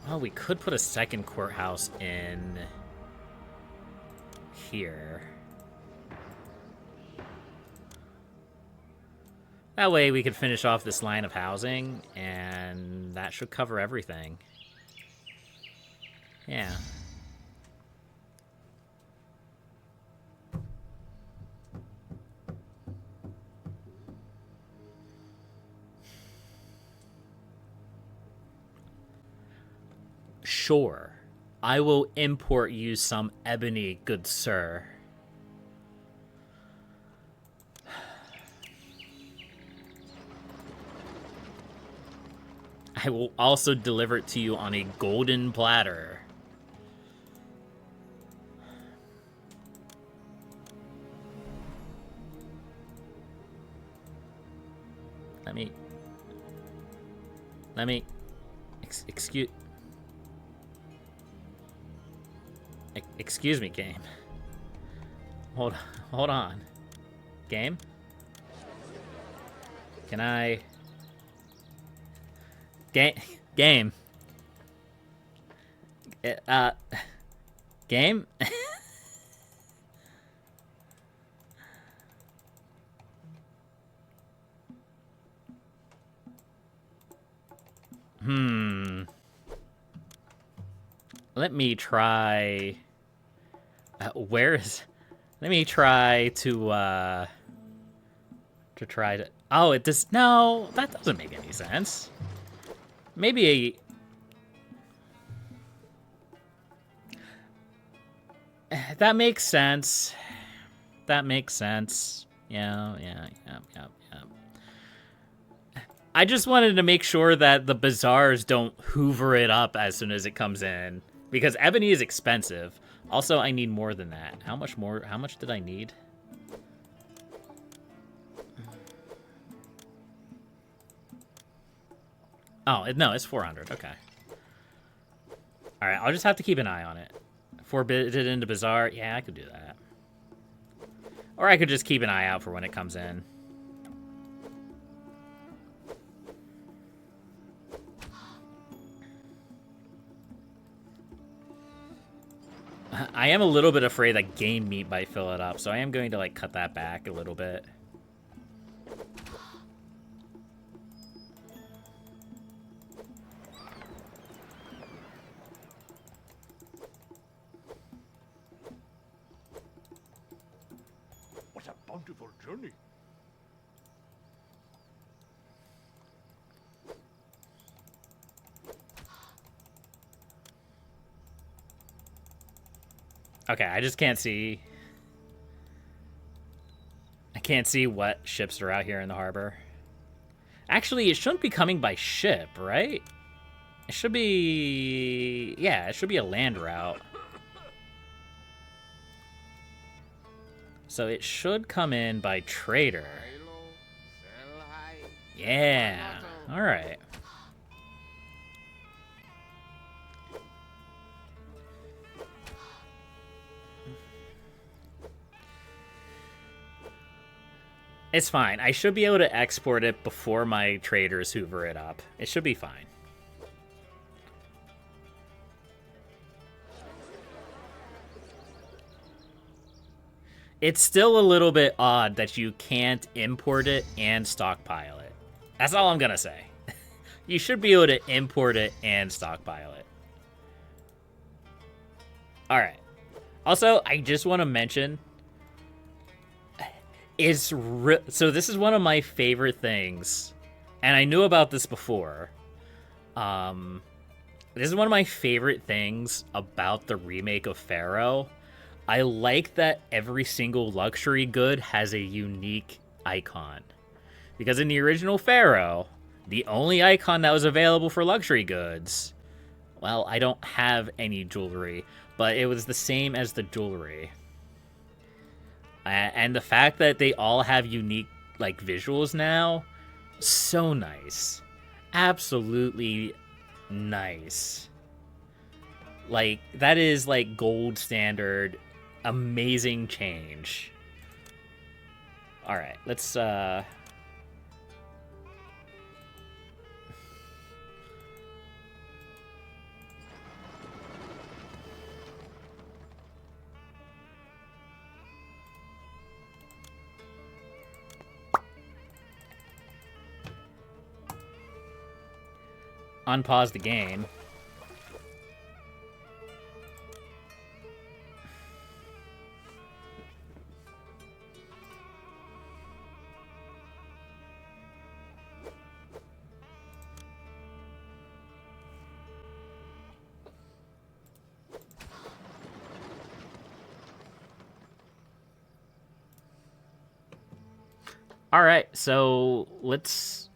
Well, we could put a second courthouse in here. That way we could finish off this line of housing, and that should cover everything. Yeah. Sure. I will import you some ebony, good sir. I will also deliver it to you on a golden platter. Let me, excuse me, game. Hold on. Game? Can I... Game? Game? Let me try... where is... Let me try to try to... Oh, it does... No, that doesn't make any sense. Maybe a... That makes sense. That makes sense. Yeah. I just wanted to make sure that the bazaars don't hoover it up as soon as it comes in. Because ebony is expensive. Also, I need more than that. How much more? How much did I need? Oh, no, it's 400. Okay. All right, I'll just have to keep an eye on it. Forbidden into bazaar. Yeah, I could do that. Or I could just keep an eye out for when it comes in. I am a little bit afraid that game meat might fill it up, so I am going to, like, cut that back a little bit. bountiful journey. Okay, I just can't see. I can't see what ships are out here in the harbor. Actually, it shouldn't be coming by ship, right? It should be... Yeah, it should be a land route. So it should come in by trader. Yeah. All right. It's fine. I should be able to export it before my traders hoover it up. It should be fine. It's still a little bit odd that you can't import it and stockpile it. That's all I'm gonna say. You should be able to import it and stockpile it. Alright. Also, I just want to mention... So this is one of my favorite things. And I knew about this before. This is one of my favorite things about the remake of Pharaoh. I like that every single luxury good has a unique icon. Because in the original Pharaoh, the only icon that was available for luxury goods, well, I don't have any jewelry, but it was the same as the jewelry. And the fact that they all have unique, like, visuals now, so nice. Absolutely nice. Like, that is, like, gold standard, amazing change. Alright, let's, unpause the game. All right, so let's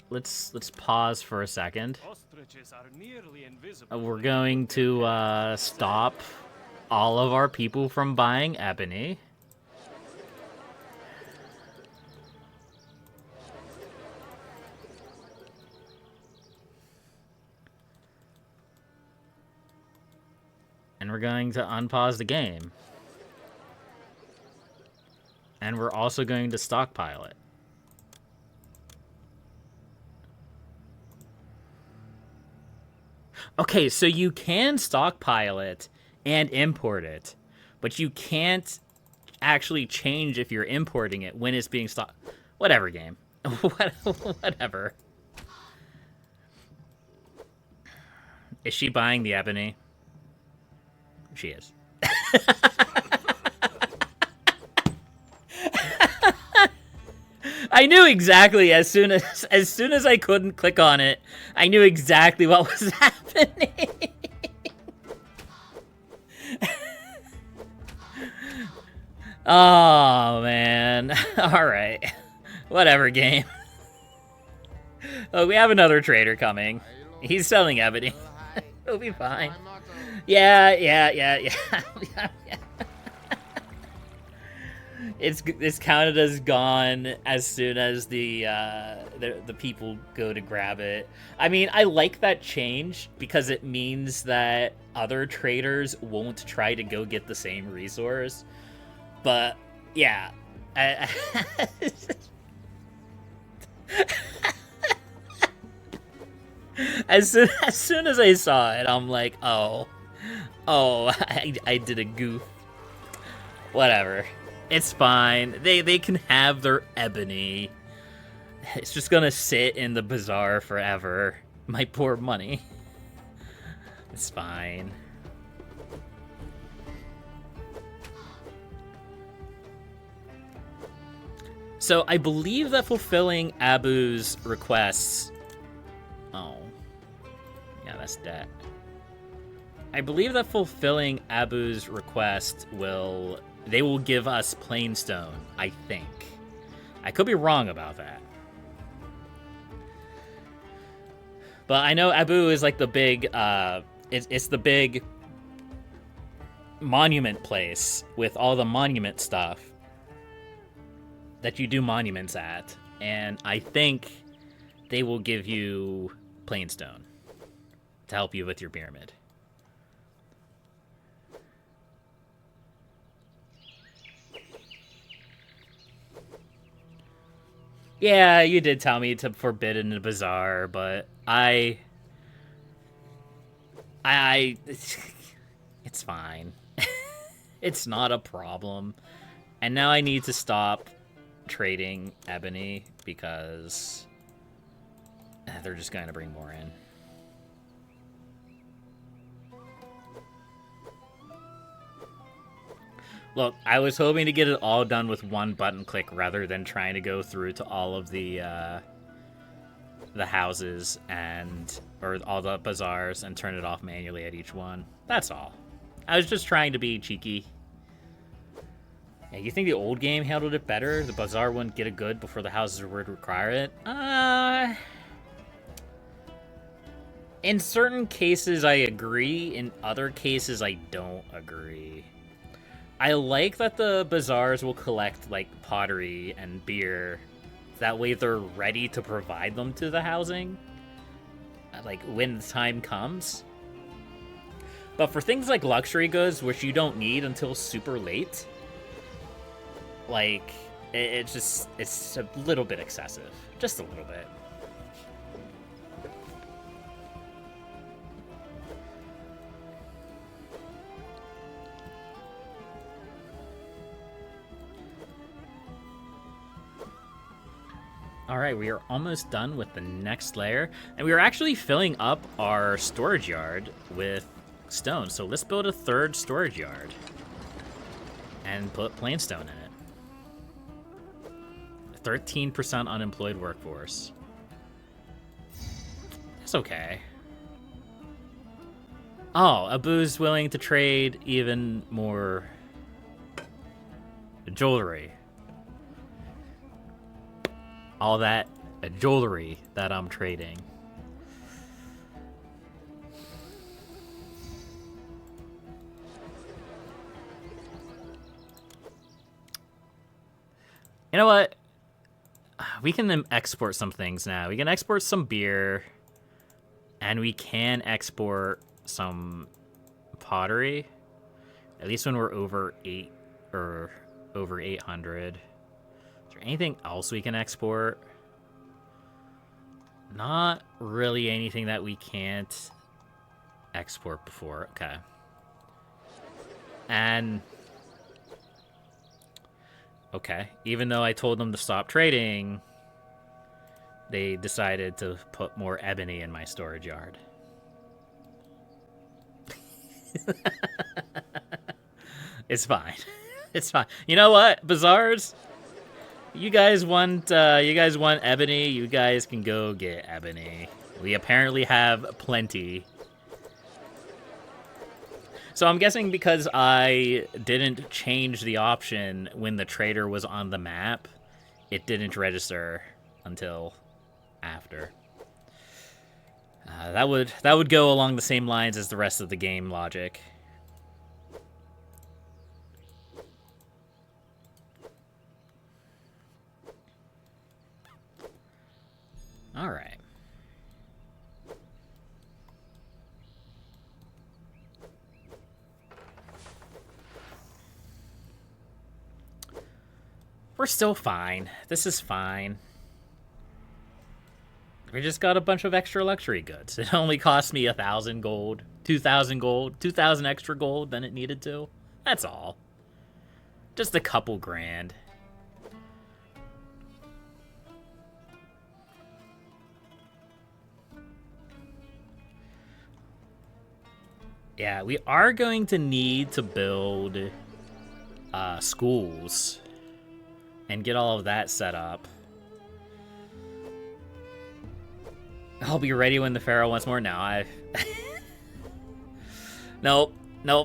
pause for a second. Ostriches are nearly invisible. We're going to stop all of our people from buying ebony. And we're going to unpause the game. And we're also going to stockpile it. Okay, so you can stockpile it and import it, but you can't actually change if you're importing it when it's being stocked. Whatever, game. Whatever. Is she buying the ebony? She is. I knew exactly as soon as I couldn't click on it, I knew exactly what was happening. Oh man. All right. Whatever, game. Oh, we have another trader coming. He's selling ebony. He'll be fine. Yeah. It's counted as gone as soon as the people go to grab it. I mean, I like that change because it means that other traders won't try to go get the same resource. But yeah, as soon as I saw it, I'm like, oh, I did a goof. Whatever. It's fine. They can have their ebony. It's just gonna sit in the bazaar forever. My poor money. It's fine. So I believe that fulfilling Abu's requests... Oh. Yeah, that's debt. I believe that fulfilling Abu's request will... They will give us plainstone, I think. I could be wrong about that. But I know Abu is like the big... It's the big monument place with all the monument stuff that you do monuments at. And I think they will give you plainstone to help you with your pyramid. Yeah, you did tell me to forbid in the bazaar, but it's fine. It's not a problem. And now I need to stop trading ebony because they're just going to bring more in. Look, I was hoping to get it all done with one button click rather than trying to go through to all of the houses or all the bazaars and turn it off manually at each one. That's all. I was just trying to be cheeky. Yeah, you think the old game handled it better? The bazaar wouldn't get it good before the houses would require it? In certain cases, I agree. In other cases, I don't agree. I like that the bazaars will collect, like, pottery and beer. That way they're ready to provide them to the housing, like, when the time comes. But for things like luxury goods, which you don't need until super late, like, it's a little bit excessive. Just a little bit. All right, we are almost done with the next layer, and we are actually filling up our storage yard with stone. So let's build a third storage yard and put plainstone in it. 13% unemployed workforce. That's okay. Oh, Abu's willing to trade even more jewelry. All that jewelry that I'm trading. You know what? We can export some things now. We can export some beer, and we can export some pottery. At least when we're over 800. Anything else we can export? Not really anything that we can't export before. Okay. And okay, even though I told them to stop trading, they decided to put more ebony in my storage yard. It's fine. It's fine. You know what, bazaars? You guys want ebony? You guys can go get ebony. We apparently have plenty. So I'm guessing because I didn't change the option when the trader was on the map, it didn't register until after. That would go along the same lines as the rest of the game logic. All right. We're still fine. This is fine. We just got a bunch of extra luxury goods. It only cost me 1,000 gold, 2,000 gold, 2,000 extra gold than it needed to. That's all. Just a couple grand. Yeah, we are going to need to build schools and get all of that set up. I'll be ready when the Pharaoh wants more. Now I. Nope.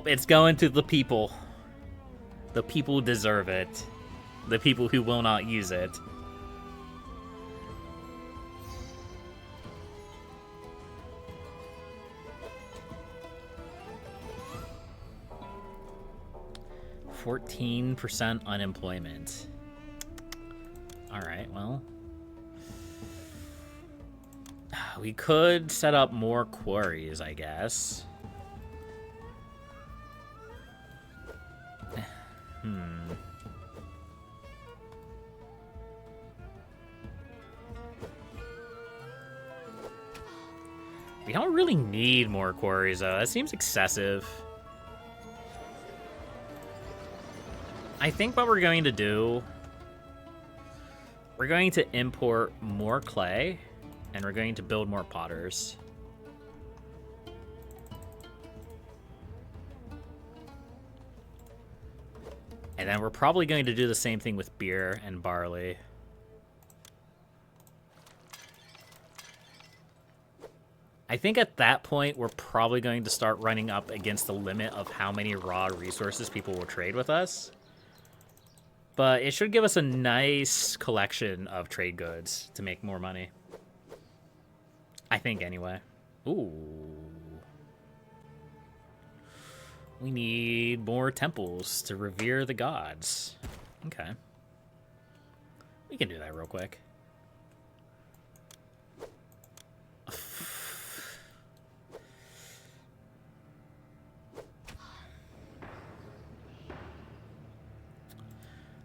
It's going to the people. The people deserve it. The people who will not use it. %14 unemployment. All right, well. We could set up more quarries, I guess. We don't really need more quarries, though. That seems excessive. I think what we're going to do... We're going to import more clay, and we're going to build more potters. And then we're probably going to do the same thing with beer and barley. I think at that point, we're probably going to start running up against the limit of how many raw resources people will trade with us. But it should give us a nice collection of trade goods to make more money. I think, anyway. Ooh. We need more temples to revere the gods. Okay. We can do that real quick.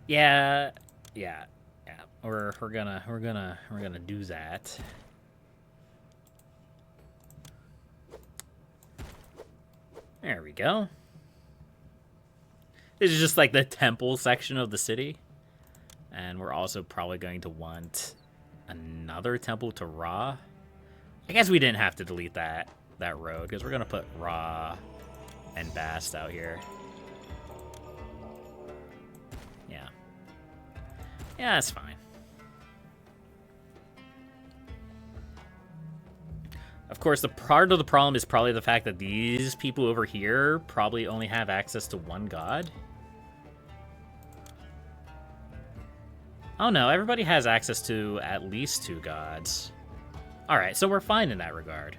Yeah. We're gonna do that. There we go. This is just like the temple section of the city. And we're also probably going to want another temple to Ra. I guess we didn't have to delete that road, because we're gonna put Ra and Bast out here. Yeah, that's fine. Of course, the part of the problem is probably the fact that these people over here probably only have access to one god. Oh no, everybody has access to at least 2 gods. Alright, so we're fine in that regard.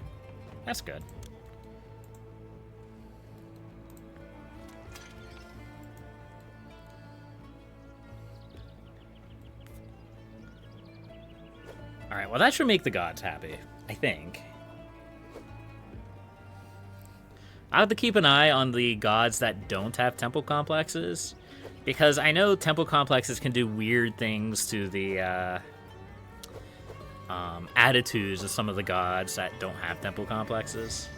That's good. Alright, well that should make the gods happy, I think. I have to keep an eye on the gods that don't have temple complexes, because I know temple complexes can do weird things to the attitudes of some of the gods that don't have temple complexes.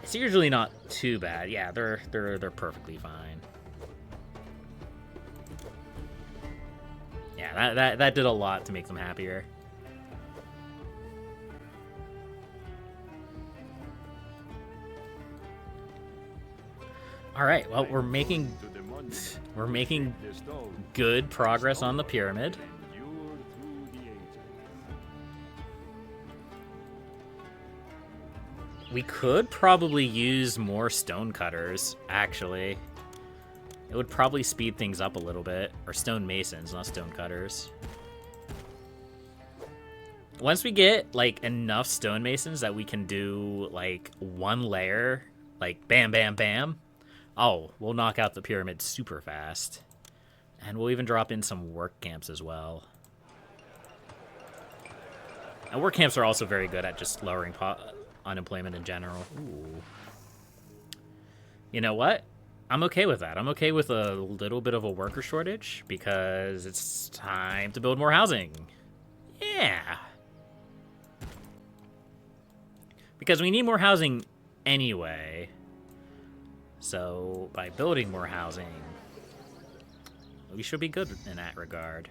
It's usually not too bad. Yeah, they're perfectly fine. Yeah, that did a lot to make them happier. All right, well, we're making good progress on the pyramid. We could probably use more stone cutters, actually. It would probably speed things up a little bit. Or stone masons, not stone cutters. Once we get, like, enough stone masons that we can do, like, 1 layer, like, bam, bam, bam, oh, we'll knock out the pyramid super fast. And we'll even drop in some work camps as well. And work camps are also very good at just lowering unemployment in general. Ooh. You know what? I'm okay with that. I'm okay with a little bit of a worker shortage because it's time to build more housing. Yeah. Because we need more housing anyway. So by building more housing, we should be good in that regard.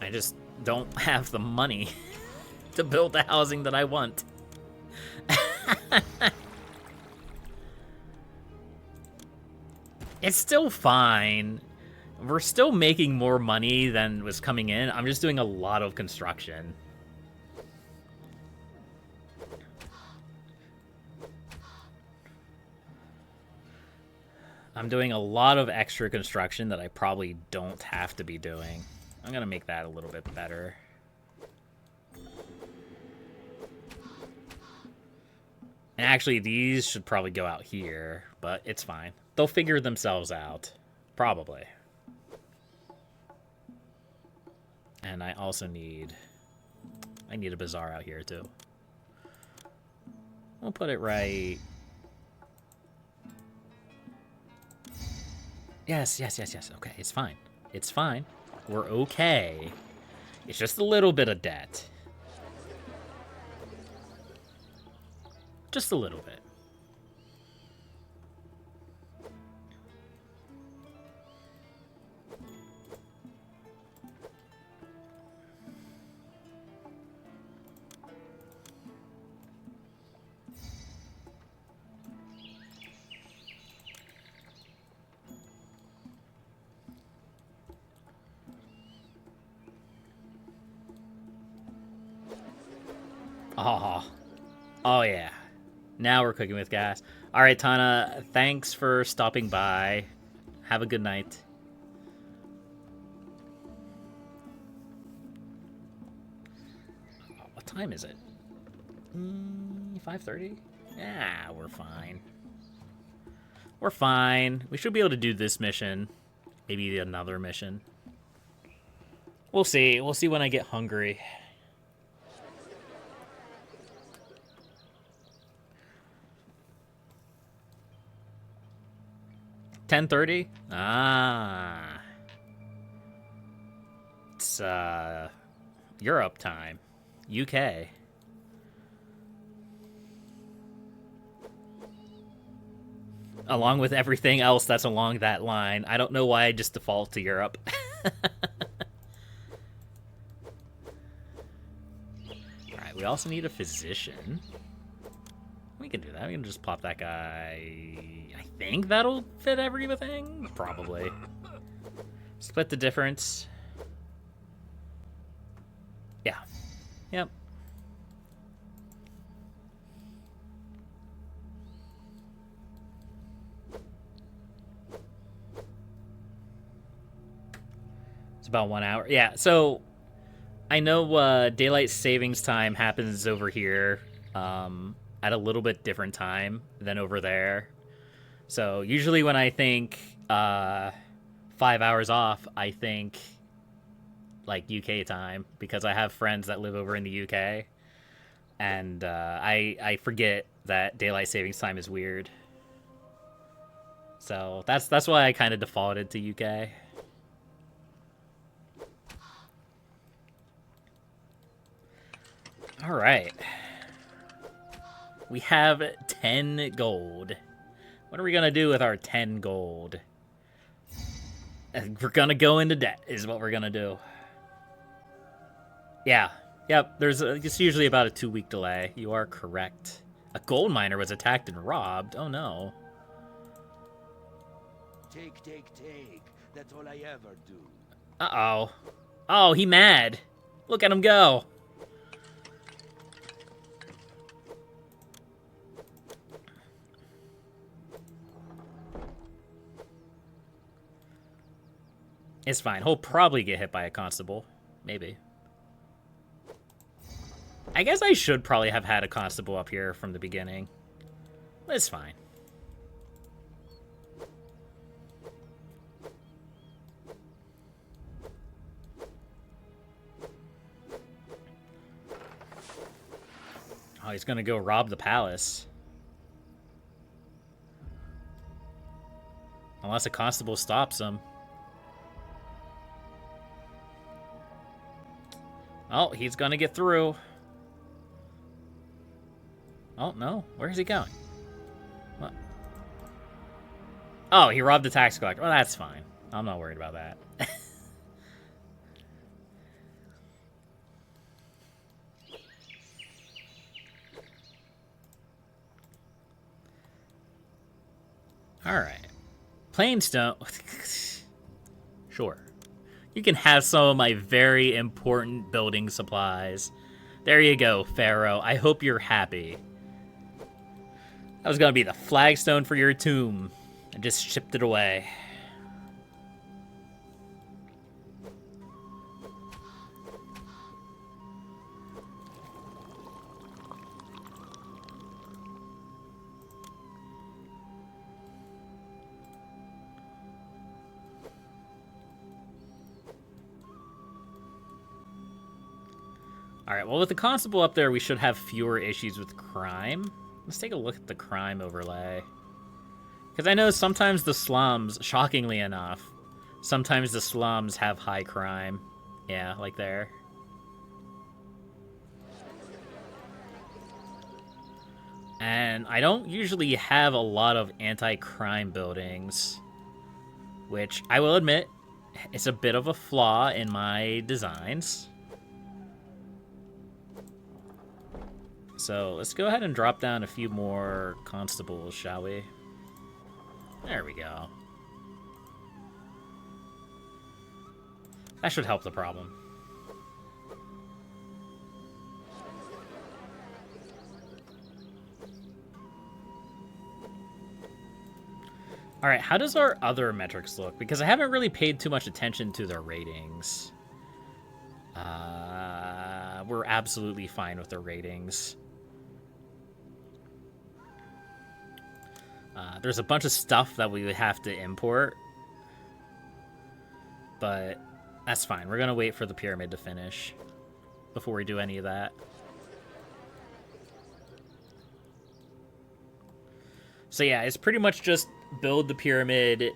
I just don't have the money to build the housing that I want. It's still fine. We're still making more money than was coming in. I'm just doing a lot of construction. I'm doing a lot of extra construction that I probably don't have to be doing. I'm gonna make that a little bit better. And actually, these should probably go out here, but it's fine. They'll figure themselves out. Probably. And I also need... I need a bazaar out here, too. We'll put it right... Yes. Okay, it's fine. It's fine. We're okay. It's just a little bit of debt. Just a little bit. Oh yeah. Now we're cooking with gas. All right, Tana, thanks for stopping by. Have a good night. What time is it? 5:30? Yeah, we're fine. We're fine. We should be able to do this mission. Maybe another mission. We'll see. We'll see when I get hungry. $10:30? Ah. It's, Europe time. UK. Along with everything else that's along that line. I don't know why I just default to Europe. Alright, we also need a physician. We can do that. We can just pop that guy. I think that'll fit everything. Probably. Split the difference. Yeah. Yep. It's about 1 hour. Yeah, so I know daylight savings time happens over here. At a little bit different time than over there. So usually when I think 5 hours off, I think like UK time because I have friends that live over in the UK, and I forget that daylight savings time is weird. So that's why I kind of defaulted to UK. All right. We have 10 gold. What are we going to do with our 10 gold? We're going to go into debt, is what we're going to do. Yeah. Yep, it's usually about a 2-week delay. You are correct. A gold miner was attacked and robbed. Oh, no. Take. That's all I ever do. Uh-oh. Oh, he mad. Look at him go. It's fine. He'll probably get hit by a constable. Maybe. I guess I should probably have had a constable up here from the beginning. But it's fine. Oh, he's gonna go rob the palace. Unless a constable stops him. Oh, he's gonna get through. Oh, no. Where is he going? What? Oh, he robbed the tax collector. Well, that's fine. I'm not worried about that. Alright. Plainstone. Sure. You can have some of my very important building supplies. There you go, Pharaoh. I hope you're happy. That was gonna be the flagstone for your tomb. I just shipped it away. Alright, well, with the constable up there, we should have fewer issues with crime. Let's take a look at the crime overlay. Because I know sometimes the slums, shockingly enough, sometimes the slums have high crime. Yeah, like there. And I don't usually have a lot of anti-crime buildings, which I will admit, it's a bit of a flaw in my designs. So let's go ahead and drop down a few more constables, shall we? There we go. That should help the problem. Alright, how does our other metrics look? Because I haven't really paid too much attention to their ratings. We're absolutely fine with their ratings. There's a bunch of stuff that we would have to import, but that's fine. We're gonna wait for the pyramid to finish before we do any of that. So yeah, it's pretty much just build the pyramid,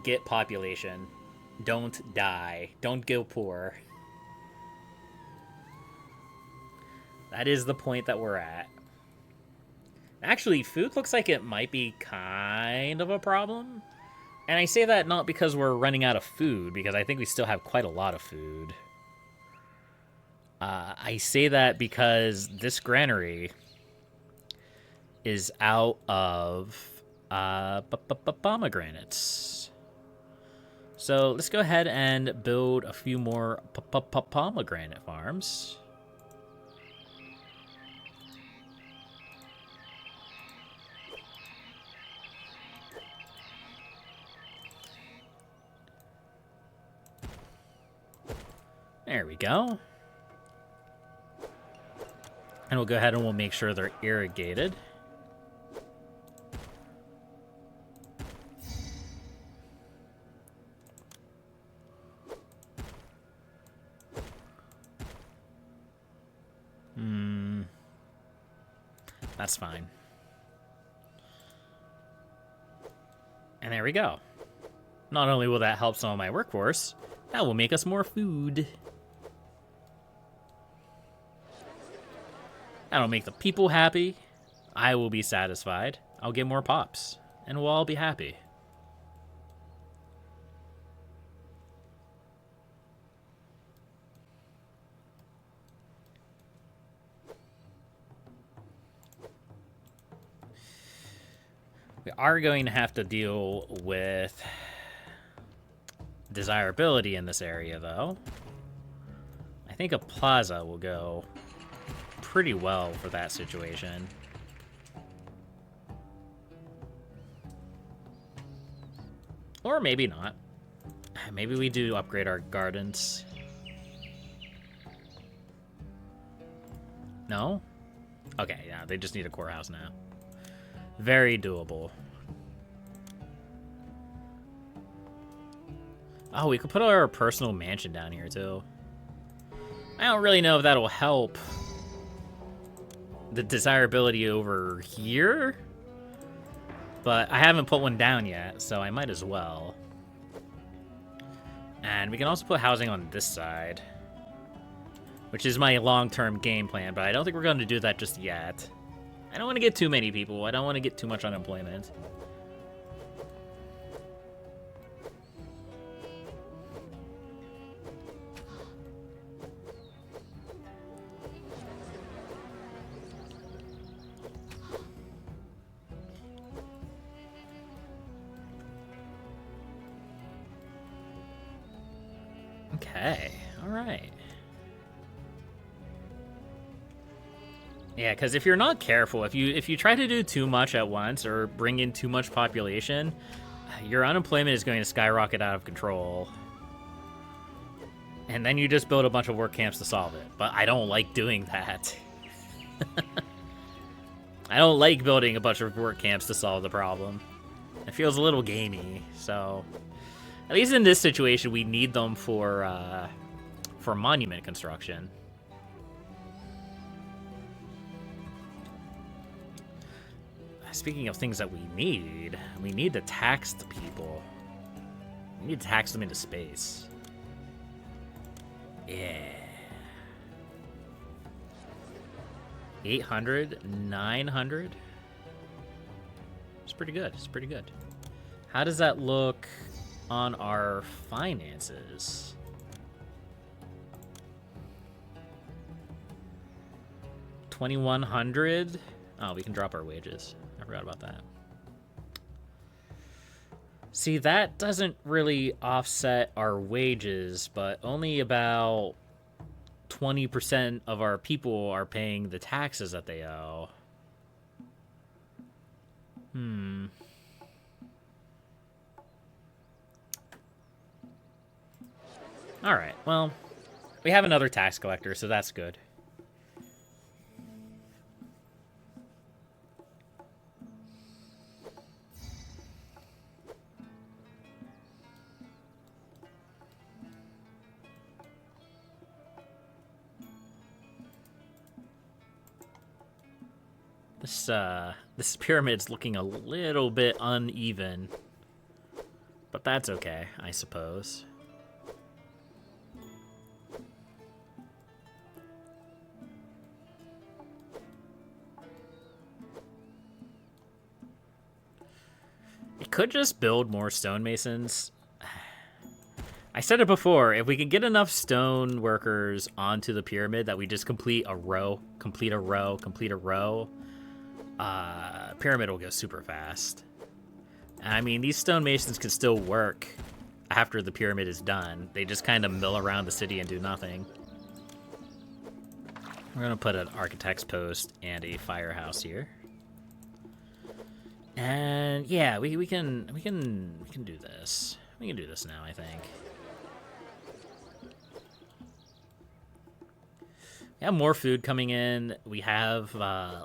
get population, don't die, don't go poor. That is the point that we're at. Actually, food looks like it might be kind of a problem. And I say that not because we're running out of food, because I think we still have quite a lot of food. I say that because this granary is out of pomegranates. So let's go ahead and build a few more pomegranate farms. There we go. And we'll go ahead and we'll make sure they're irrigated. That's fine. And there we go. Not only will that help some of my workforce, that will make us more food. That'll make the people happy. I will be satisfied. I'll get more pops. And we'll all be happy. We are going to have to deal with desirability in this area, though. I think a plaza will go pretty well for that situation. Or maybe not. Maybe we do upgrade our gardens. No? Okay, yeah, they just need a courthouse now. Very doable. Oh, we could put our personal mansion down here, too. I don't really know if that'll help the desirability over here, but I haven't put one down yet, so I might as well. And we can also put housing on this side, which is my long-term game plan, but I don't think we're going to do that just yet. I don't want to get too many people. I don't want to get too much unemployment. Okay, alright. Yeah, because if you're not careful, if you try to do too much at once or bring in too much population, your unemployment is going to skyrocket out of control. And then you just build a bunch of work camps to solve it. But I don't like doing that. I don't like building a bunch of work camps to solve the problem. It feels a little gamey, so... At least in this situation, we need them for monument construction. Speaking of things that we need to tax the people. We need to tax them into space. Yeah. 800, 900. It's pretty good. It's pretty good. How does that look on our finances? $2,100. Oh, we can drop our wages. I forgot about that. See, that doesn't really offset our wages, but only about 20% of our people are paying the taxes that they owe. Alright, well, we have another tax collector, so that's good. This pyramid's looking a little bit uneven, but that's okay, I suppose. We could just build more stonemasons. I said it before, if we can get enough stone workers onto the pyramid that we just complete a row, complete a row, complete a row, pyramid will go super fast. I mean, these stonemasons can still work after the pyramid is done. They just kind of mill around the city and do nothing. We're gonna put an architect's post and a firehouse here. And yeah, we can do this. We can do this now, I think. We have more food coming in. We have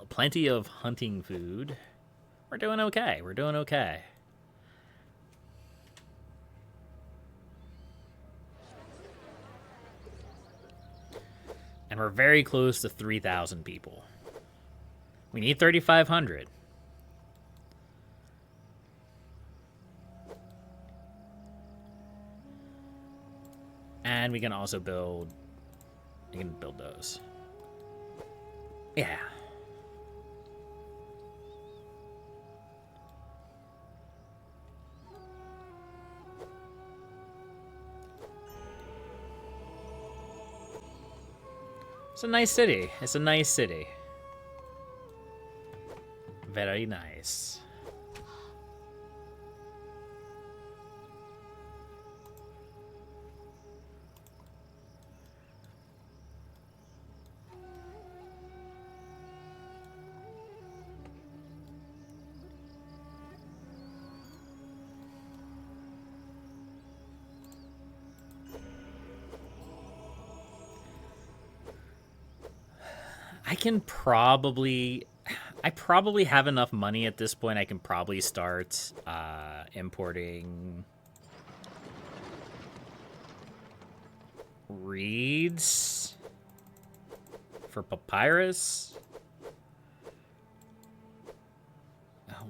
plenty of hunting food. We're doing okay. We're doing okay. And we're very close to 3,000 people. We need 3,500. And we can also build... We can build those. Yeah. It's a nice city. It's a nice city. Very nice. I probably have enough money at this point. I can probably start importing reeds for papyrus.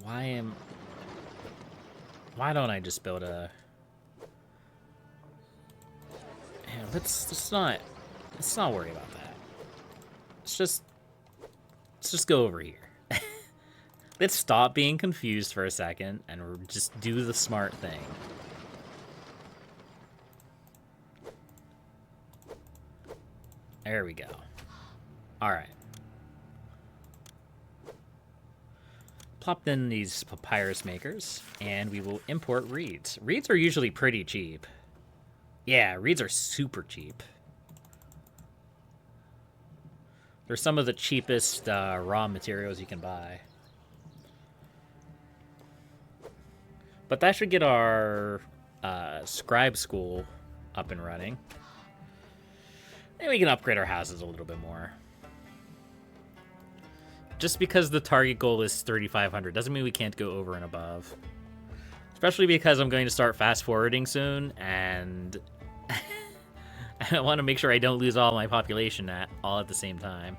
Why don't I just build a... Yeah, let's not worry about that. Let's just go over here. Let's stop being confused for a second and just do the smart thing. There we go. All right. Plop in these papyrus makers, and we will import reeds. Reeds are usually pretty cheap. Yeah, reeds are super cheap. They're some of the cheapest raw materials you can buy. But that should get our scribe school up and running. And we can upgrade our houses a little bit more. Just because the target goal is 3,500 doesn't mean we can't go over and above. Especially because I'm going to start fast forwarding soon, and I want to make sure I don't lose all my population all at the same time.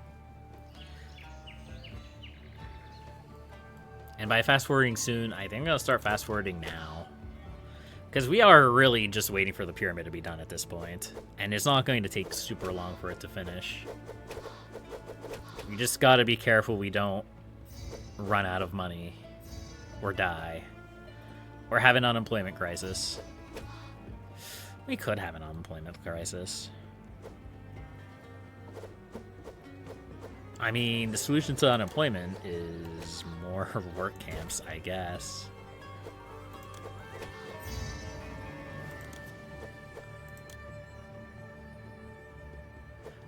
And by fast forwarding soon, I think I'm going to start fast forwarding now. Because we are really just waiting for the pyramid to be done at this point. And it's not going to take super long for it to finish. We just got to be careful we don't run out of money. Or die. Or have an unemployment crisis. We could have an unemployment crisis. I mean, the solution to unemployment is more work camps, I guess.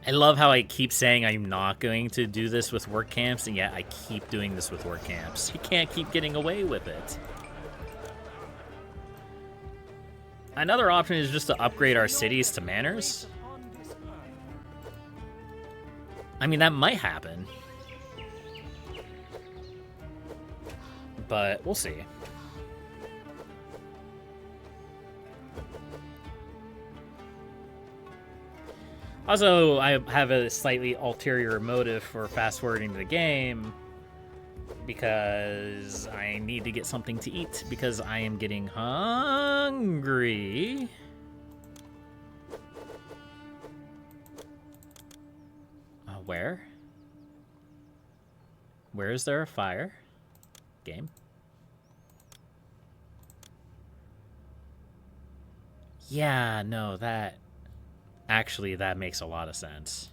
I love how I keep saying I'm not going to do this with work camps, and yet I keep doing this with work camps. You can't keep getting away with it. Another option is just to upgrade our cities to manors. I mean, that might happen. But we'll see. Also, I have a slightly ulterior motive for fast-forwarding the game. Because I need to get something to eat. Because I am getting hungry. Where? Where is there a fire? Game? Yeah, no, that... Actually, that makes a lot of sense.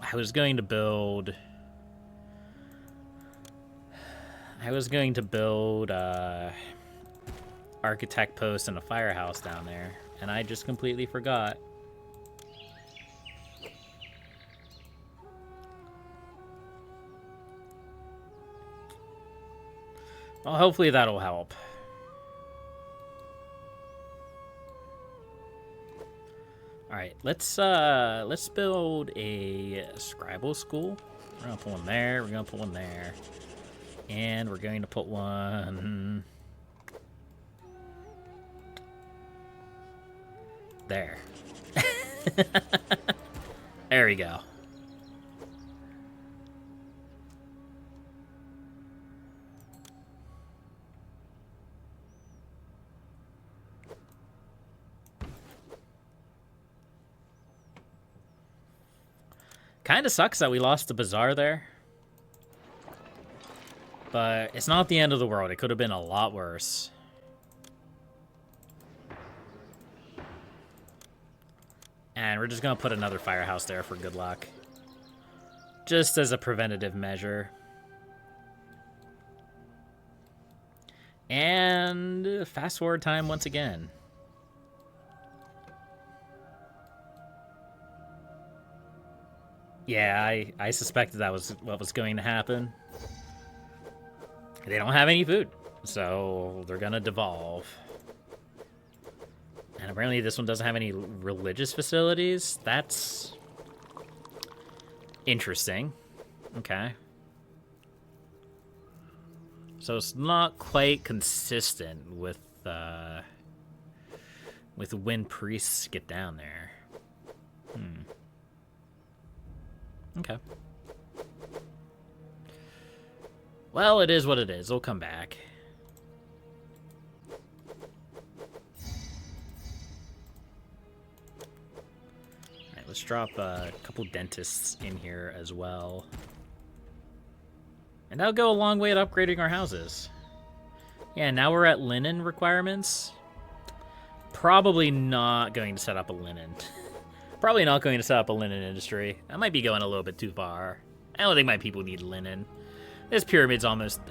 I was going to build... architect post and a firehouse down there, and I just completely forgot. Well, hopefully that'll help. All right, let's build a scribal school. We're gonna put one there. We're gonna put one there, and we're going to put one there. There we go. Kind of sucks that we lost the bazaar there. But it's not the end of the world. It could have been a lot worse. And we're just going to put another firehouse there for good luck. Just as a preventative measure. And fast forward time once again. Yeah, I suspected that was what was going to happen. They don't have any food, so they're gonna devolve. And apparently this one doesn't have any religious facilities. That's interesting. Okay. So it's not quite consistent with when priests get down there. Okay. Well, it is what it is. They'll come back. Alright, let's drop a couple dentists in here as well. And that'll go a long way at upgrading our houses. Yeah, now we're at linen requirements. Probably not going to set up a linen. Probably not going to set up a linen industry. That might be going a little bit too far. I don't think my people need linen. This pyramid's almost...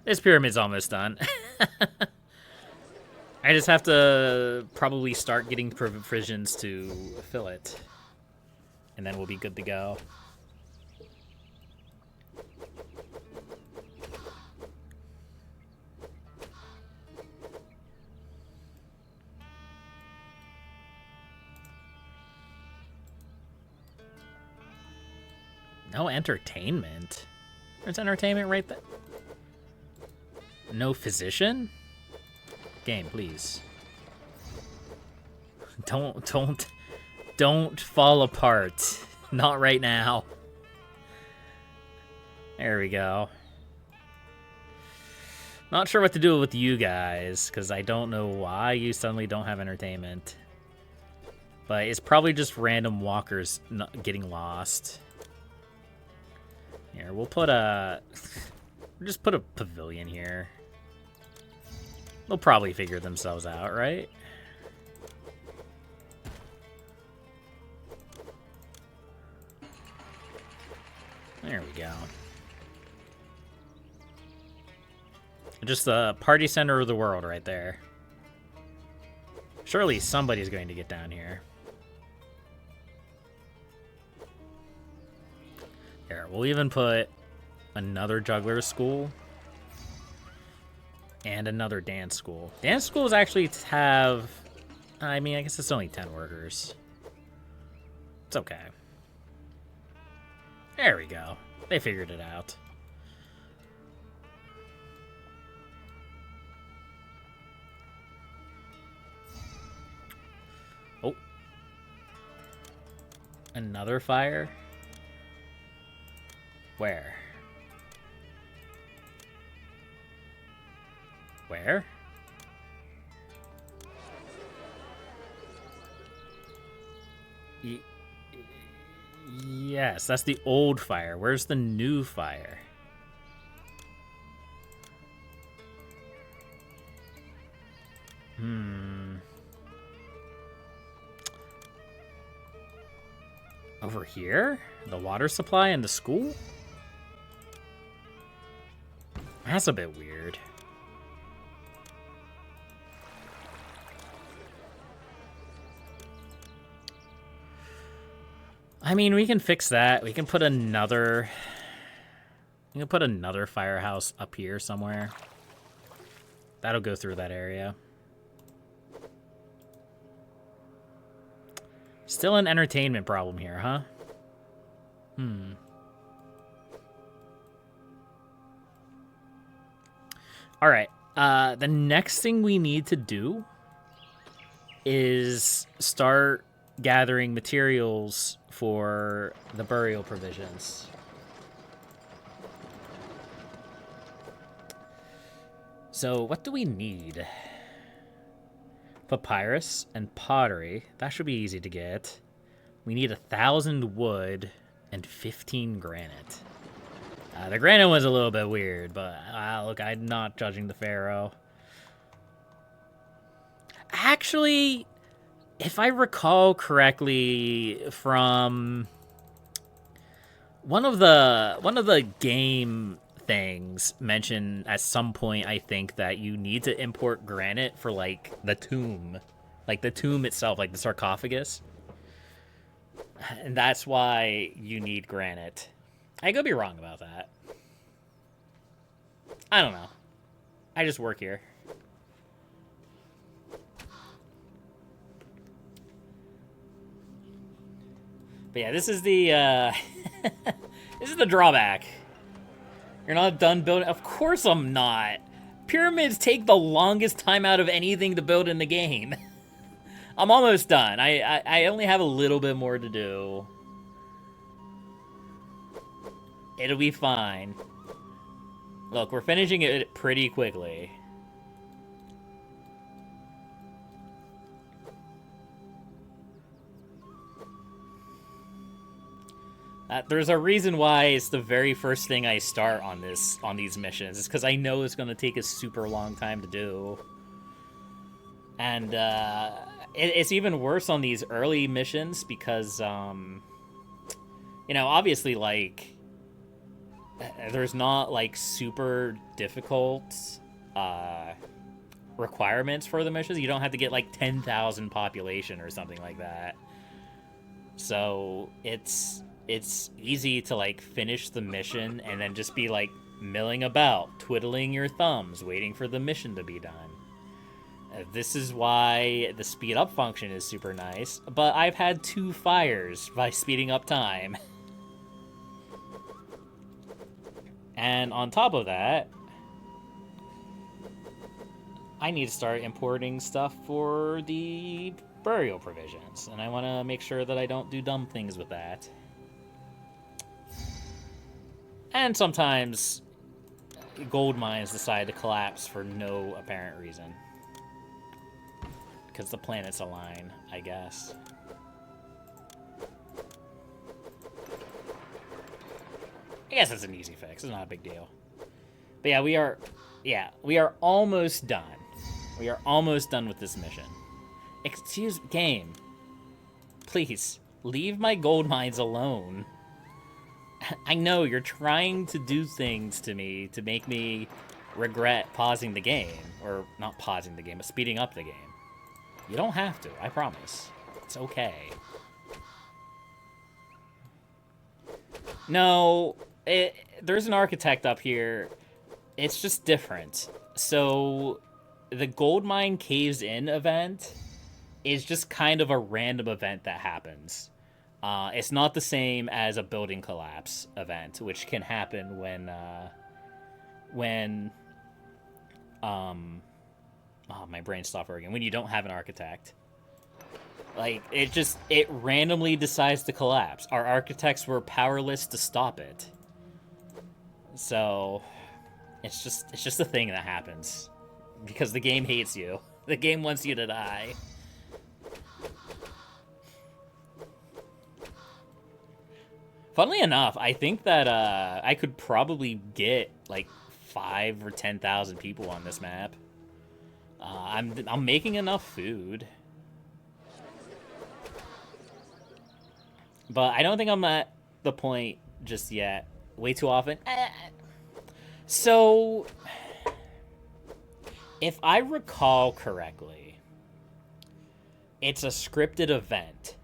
This pyramid's almost done. I just have to probably start getting provisions to fill it. And then we'll be good to go. No entertainment? There's entertainment right there. No physician? Game, please. Don't fall apart. Not right now. There we go. Not sure what to do with you guys, because I don't know why you suddenly don't have entertainment. But it's probably just random walkers not getting lost. Here, we'll just put a pavilion here. They'll probably figure themselves out, right? There we go. Just the party center of the world right there. Surely somebody's going to get down here. Here, we'll even put another juggler school and another dance school. Dance schools actually have, I mean, I guess it's only 10 workers. It's okay. There we go. They figured it out. Oh. Another fire? Where? Where? Yes, that's the old fire. Where's the new fire? Over here? The water supply and the school? That's a bit weird. I mean, we can fix that. We can put another... We can put another firehouse up here somewhere. That'll go through that area. Still an entertainment problem here, huh? Alright, the next thing we need to do is start gathering materials for the burial provisions. So, what do we need? Papyrus and pottery. That should be easy to get. We need 1,000 wood and 15 granite. The granite was a little bit weird, but look, I'm not judging the Pharaoh. Actually, if I recall correctly from one of the game things mentioned at some point, I think that you need to import granite for like the tomb itself, like the sarcophagus, and that's why you need granite. I could be wrong about that. I don't know. I just work here. But yeah, this is the this is the drawback. You're not done building. Of course I'm not. Pyramids take the longest time out of anything to build in the game. I'm almost done. I only have a little bit more to do. It'll be fine. Look, we're finishing it pretty quickly. There's a reason why it's the very first thing I start on these missions. It's because I know it's going to take a super long time to do. And it's even worse on these early missions because, you know, obviously, like, there's not like super difficult requirements for the missions. You don't have to get like 10,000 population or something like that. So it's easy to like finish the mission and then just be like milling about, twiddling your thumbs, waiting for the mission to be done. This is why the speed up function is super nice, but I've had 2 fires by speeding up time. And on top of that, I need to start importing stuff for the burial provisions, and I want to make sure that I don't do dumb things with that. And sometimes gold mines decide to collapse for no apparent reason. Because the planets align, I guess. I guess it's an easy fix. It's not a big deal. But yeah, we are almost done. We are almost done with this mission. Excuse game. Please, leave my gold mines alone. I know you're trying to do things to me to make me regret pausing the game. Or not pausing the game, but speeding up the game. You don't have to, I promise. It's okay. No, there's an architect up here. It's just different. So, the gold mine caves in event is just kind of a random event that happens. It's not the same as a building collapse event, which can happen when oh, my brain stopped working. When you don't have an architect. Like, it randomly decides to collapse. Our architects were powerless to stop it. So, it's just a thing that happens. Because the game hates you. The game wants you to die. Funnily enough, I think that I could probably get like 5,000 or 10,000 people on this map. I'm making enough food. But I don't think I'm at the point just yet. Way too often. So, if I recall correctly, it's a scripted event.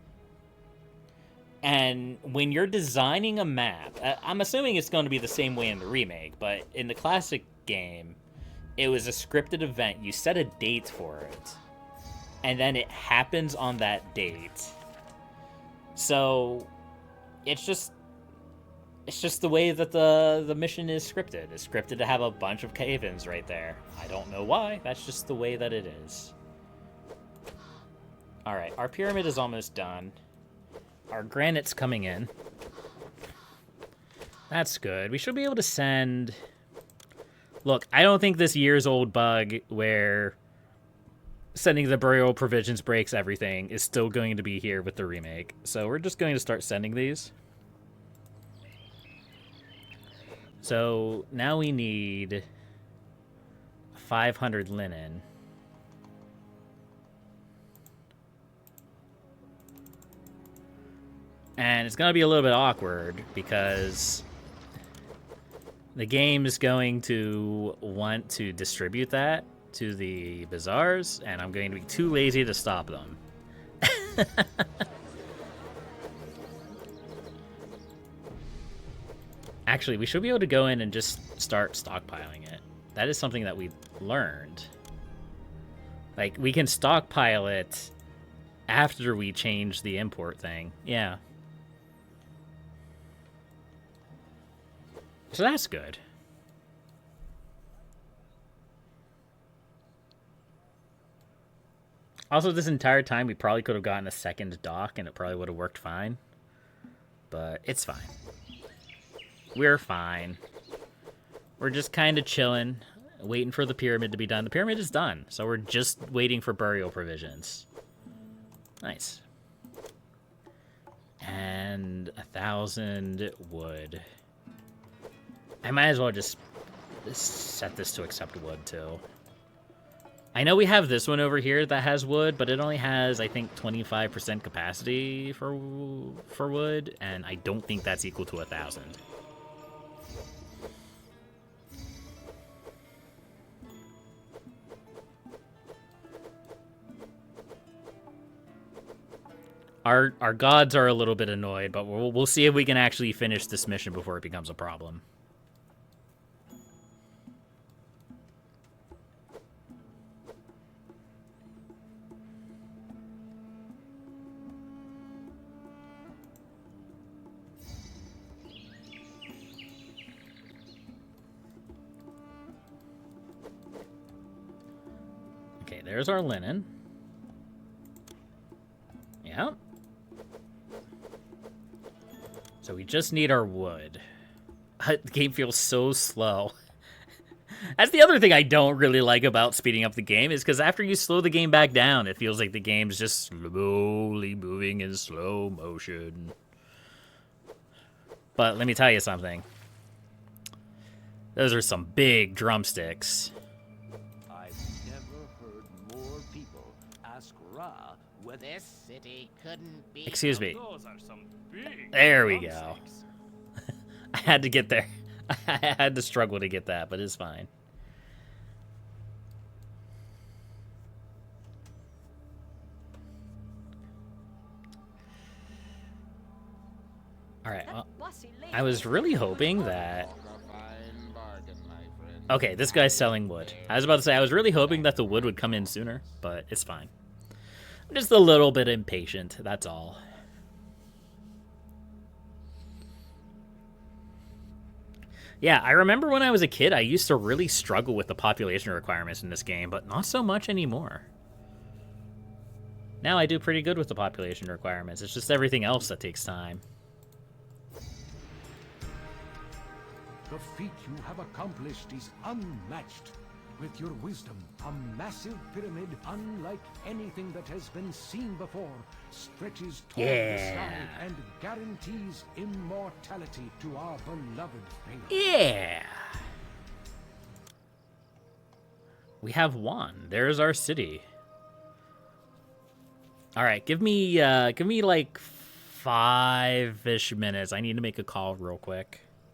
And when you're designing a map, I'm assuming it's going to be the same way in the remake, but in the classic game, it was a scripted event. You set a date for it, and then it happens on that date. So, it's just the way that the mission is scripted. It's scripted to have a bunch of cave-ins right there. I don't know why. That's just the way that it is. Alright, our pyramid is almost done. Our granite's coming in. That's good. We should be able to send... Look, I don't think this year's old bug where sending the burial provisions breaks everything is still going to be here with the remake. So we're just going to start sending these. So now we need 500 linen. And it's going to be a little bit awkward because the game is going to want to distribute that to the bazaars, and I'm going to be too lazy to stop them. Actually, we should be able to go in and just start stockpiling it. That is something that we learned. Like, we can stockpile it after we change the import thing. Yeah. So that's good. Also, this entire time, we probably could have gotten a second dock, and it probably would have worked fine. But it's fine. We're fine. We're just kind of chilling, waiting for the pyramid to be done. The pyramid is done, so we're just waiting for burial provisions. Nice. And 1,000 wood. I might as well just set this to accept wood, too. I know we have this one over here that has wood, but it only has, I think, 25% capacity for wood, and I don't think that's equal to 1,000. Our gods are a little bit annoyed, but we'll see if we can actually finish this mission before it becomes a problem. Okay, there's our linen. Yeah. So we just need our wood. The game feels so slow. That's the other thing I don't really like about speeding up the game, is because after you slow the game back down, it feels like the game's just slowly moving in slow motion. But let me tell you something. Those are some big drumsticks. I've never heard more people ask Ra whether this city couldn't be. Excuse me. Those are some big There we go. drumsticks. I had to get there. I had to struggle to get that, but it's fine. All right. Well, I was really hoping that... Okay, this guy's selling wood. I was about to say, I was really hoping that the wood would come in sooner, but it's fine. I'm just a little bit impatient, that's all. Yeah, I remember when I was a kid, I used to really struggle with the population requirements in this game, but not so much anymore. Now I do pretty good with the population requirements. It's just everything else that takes time. The feat you have accomplished is unmatched. With your wisdom, a massive pyramid unlike anything that has been seen before stretches toward the sky and guarantees immortality to our beloved Pharaoh. Yeah! We have one. There's our city. Alright, give me like 5-ish minutes. I need to make a call real quick.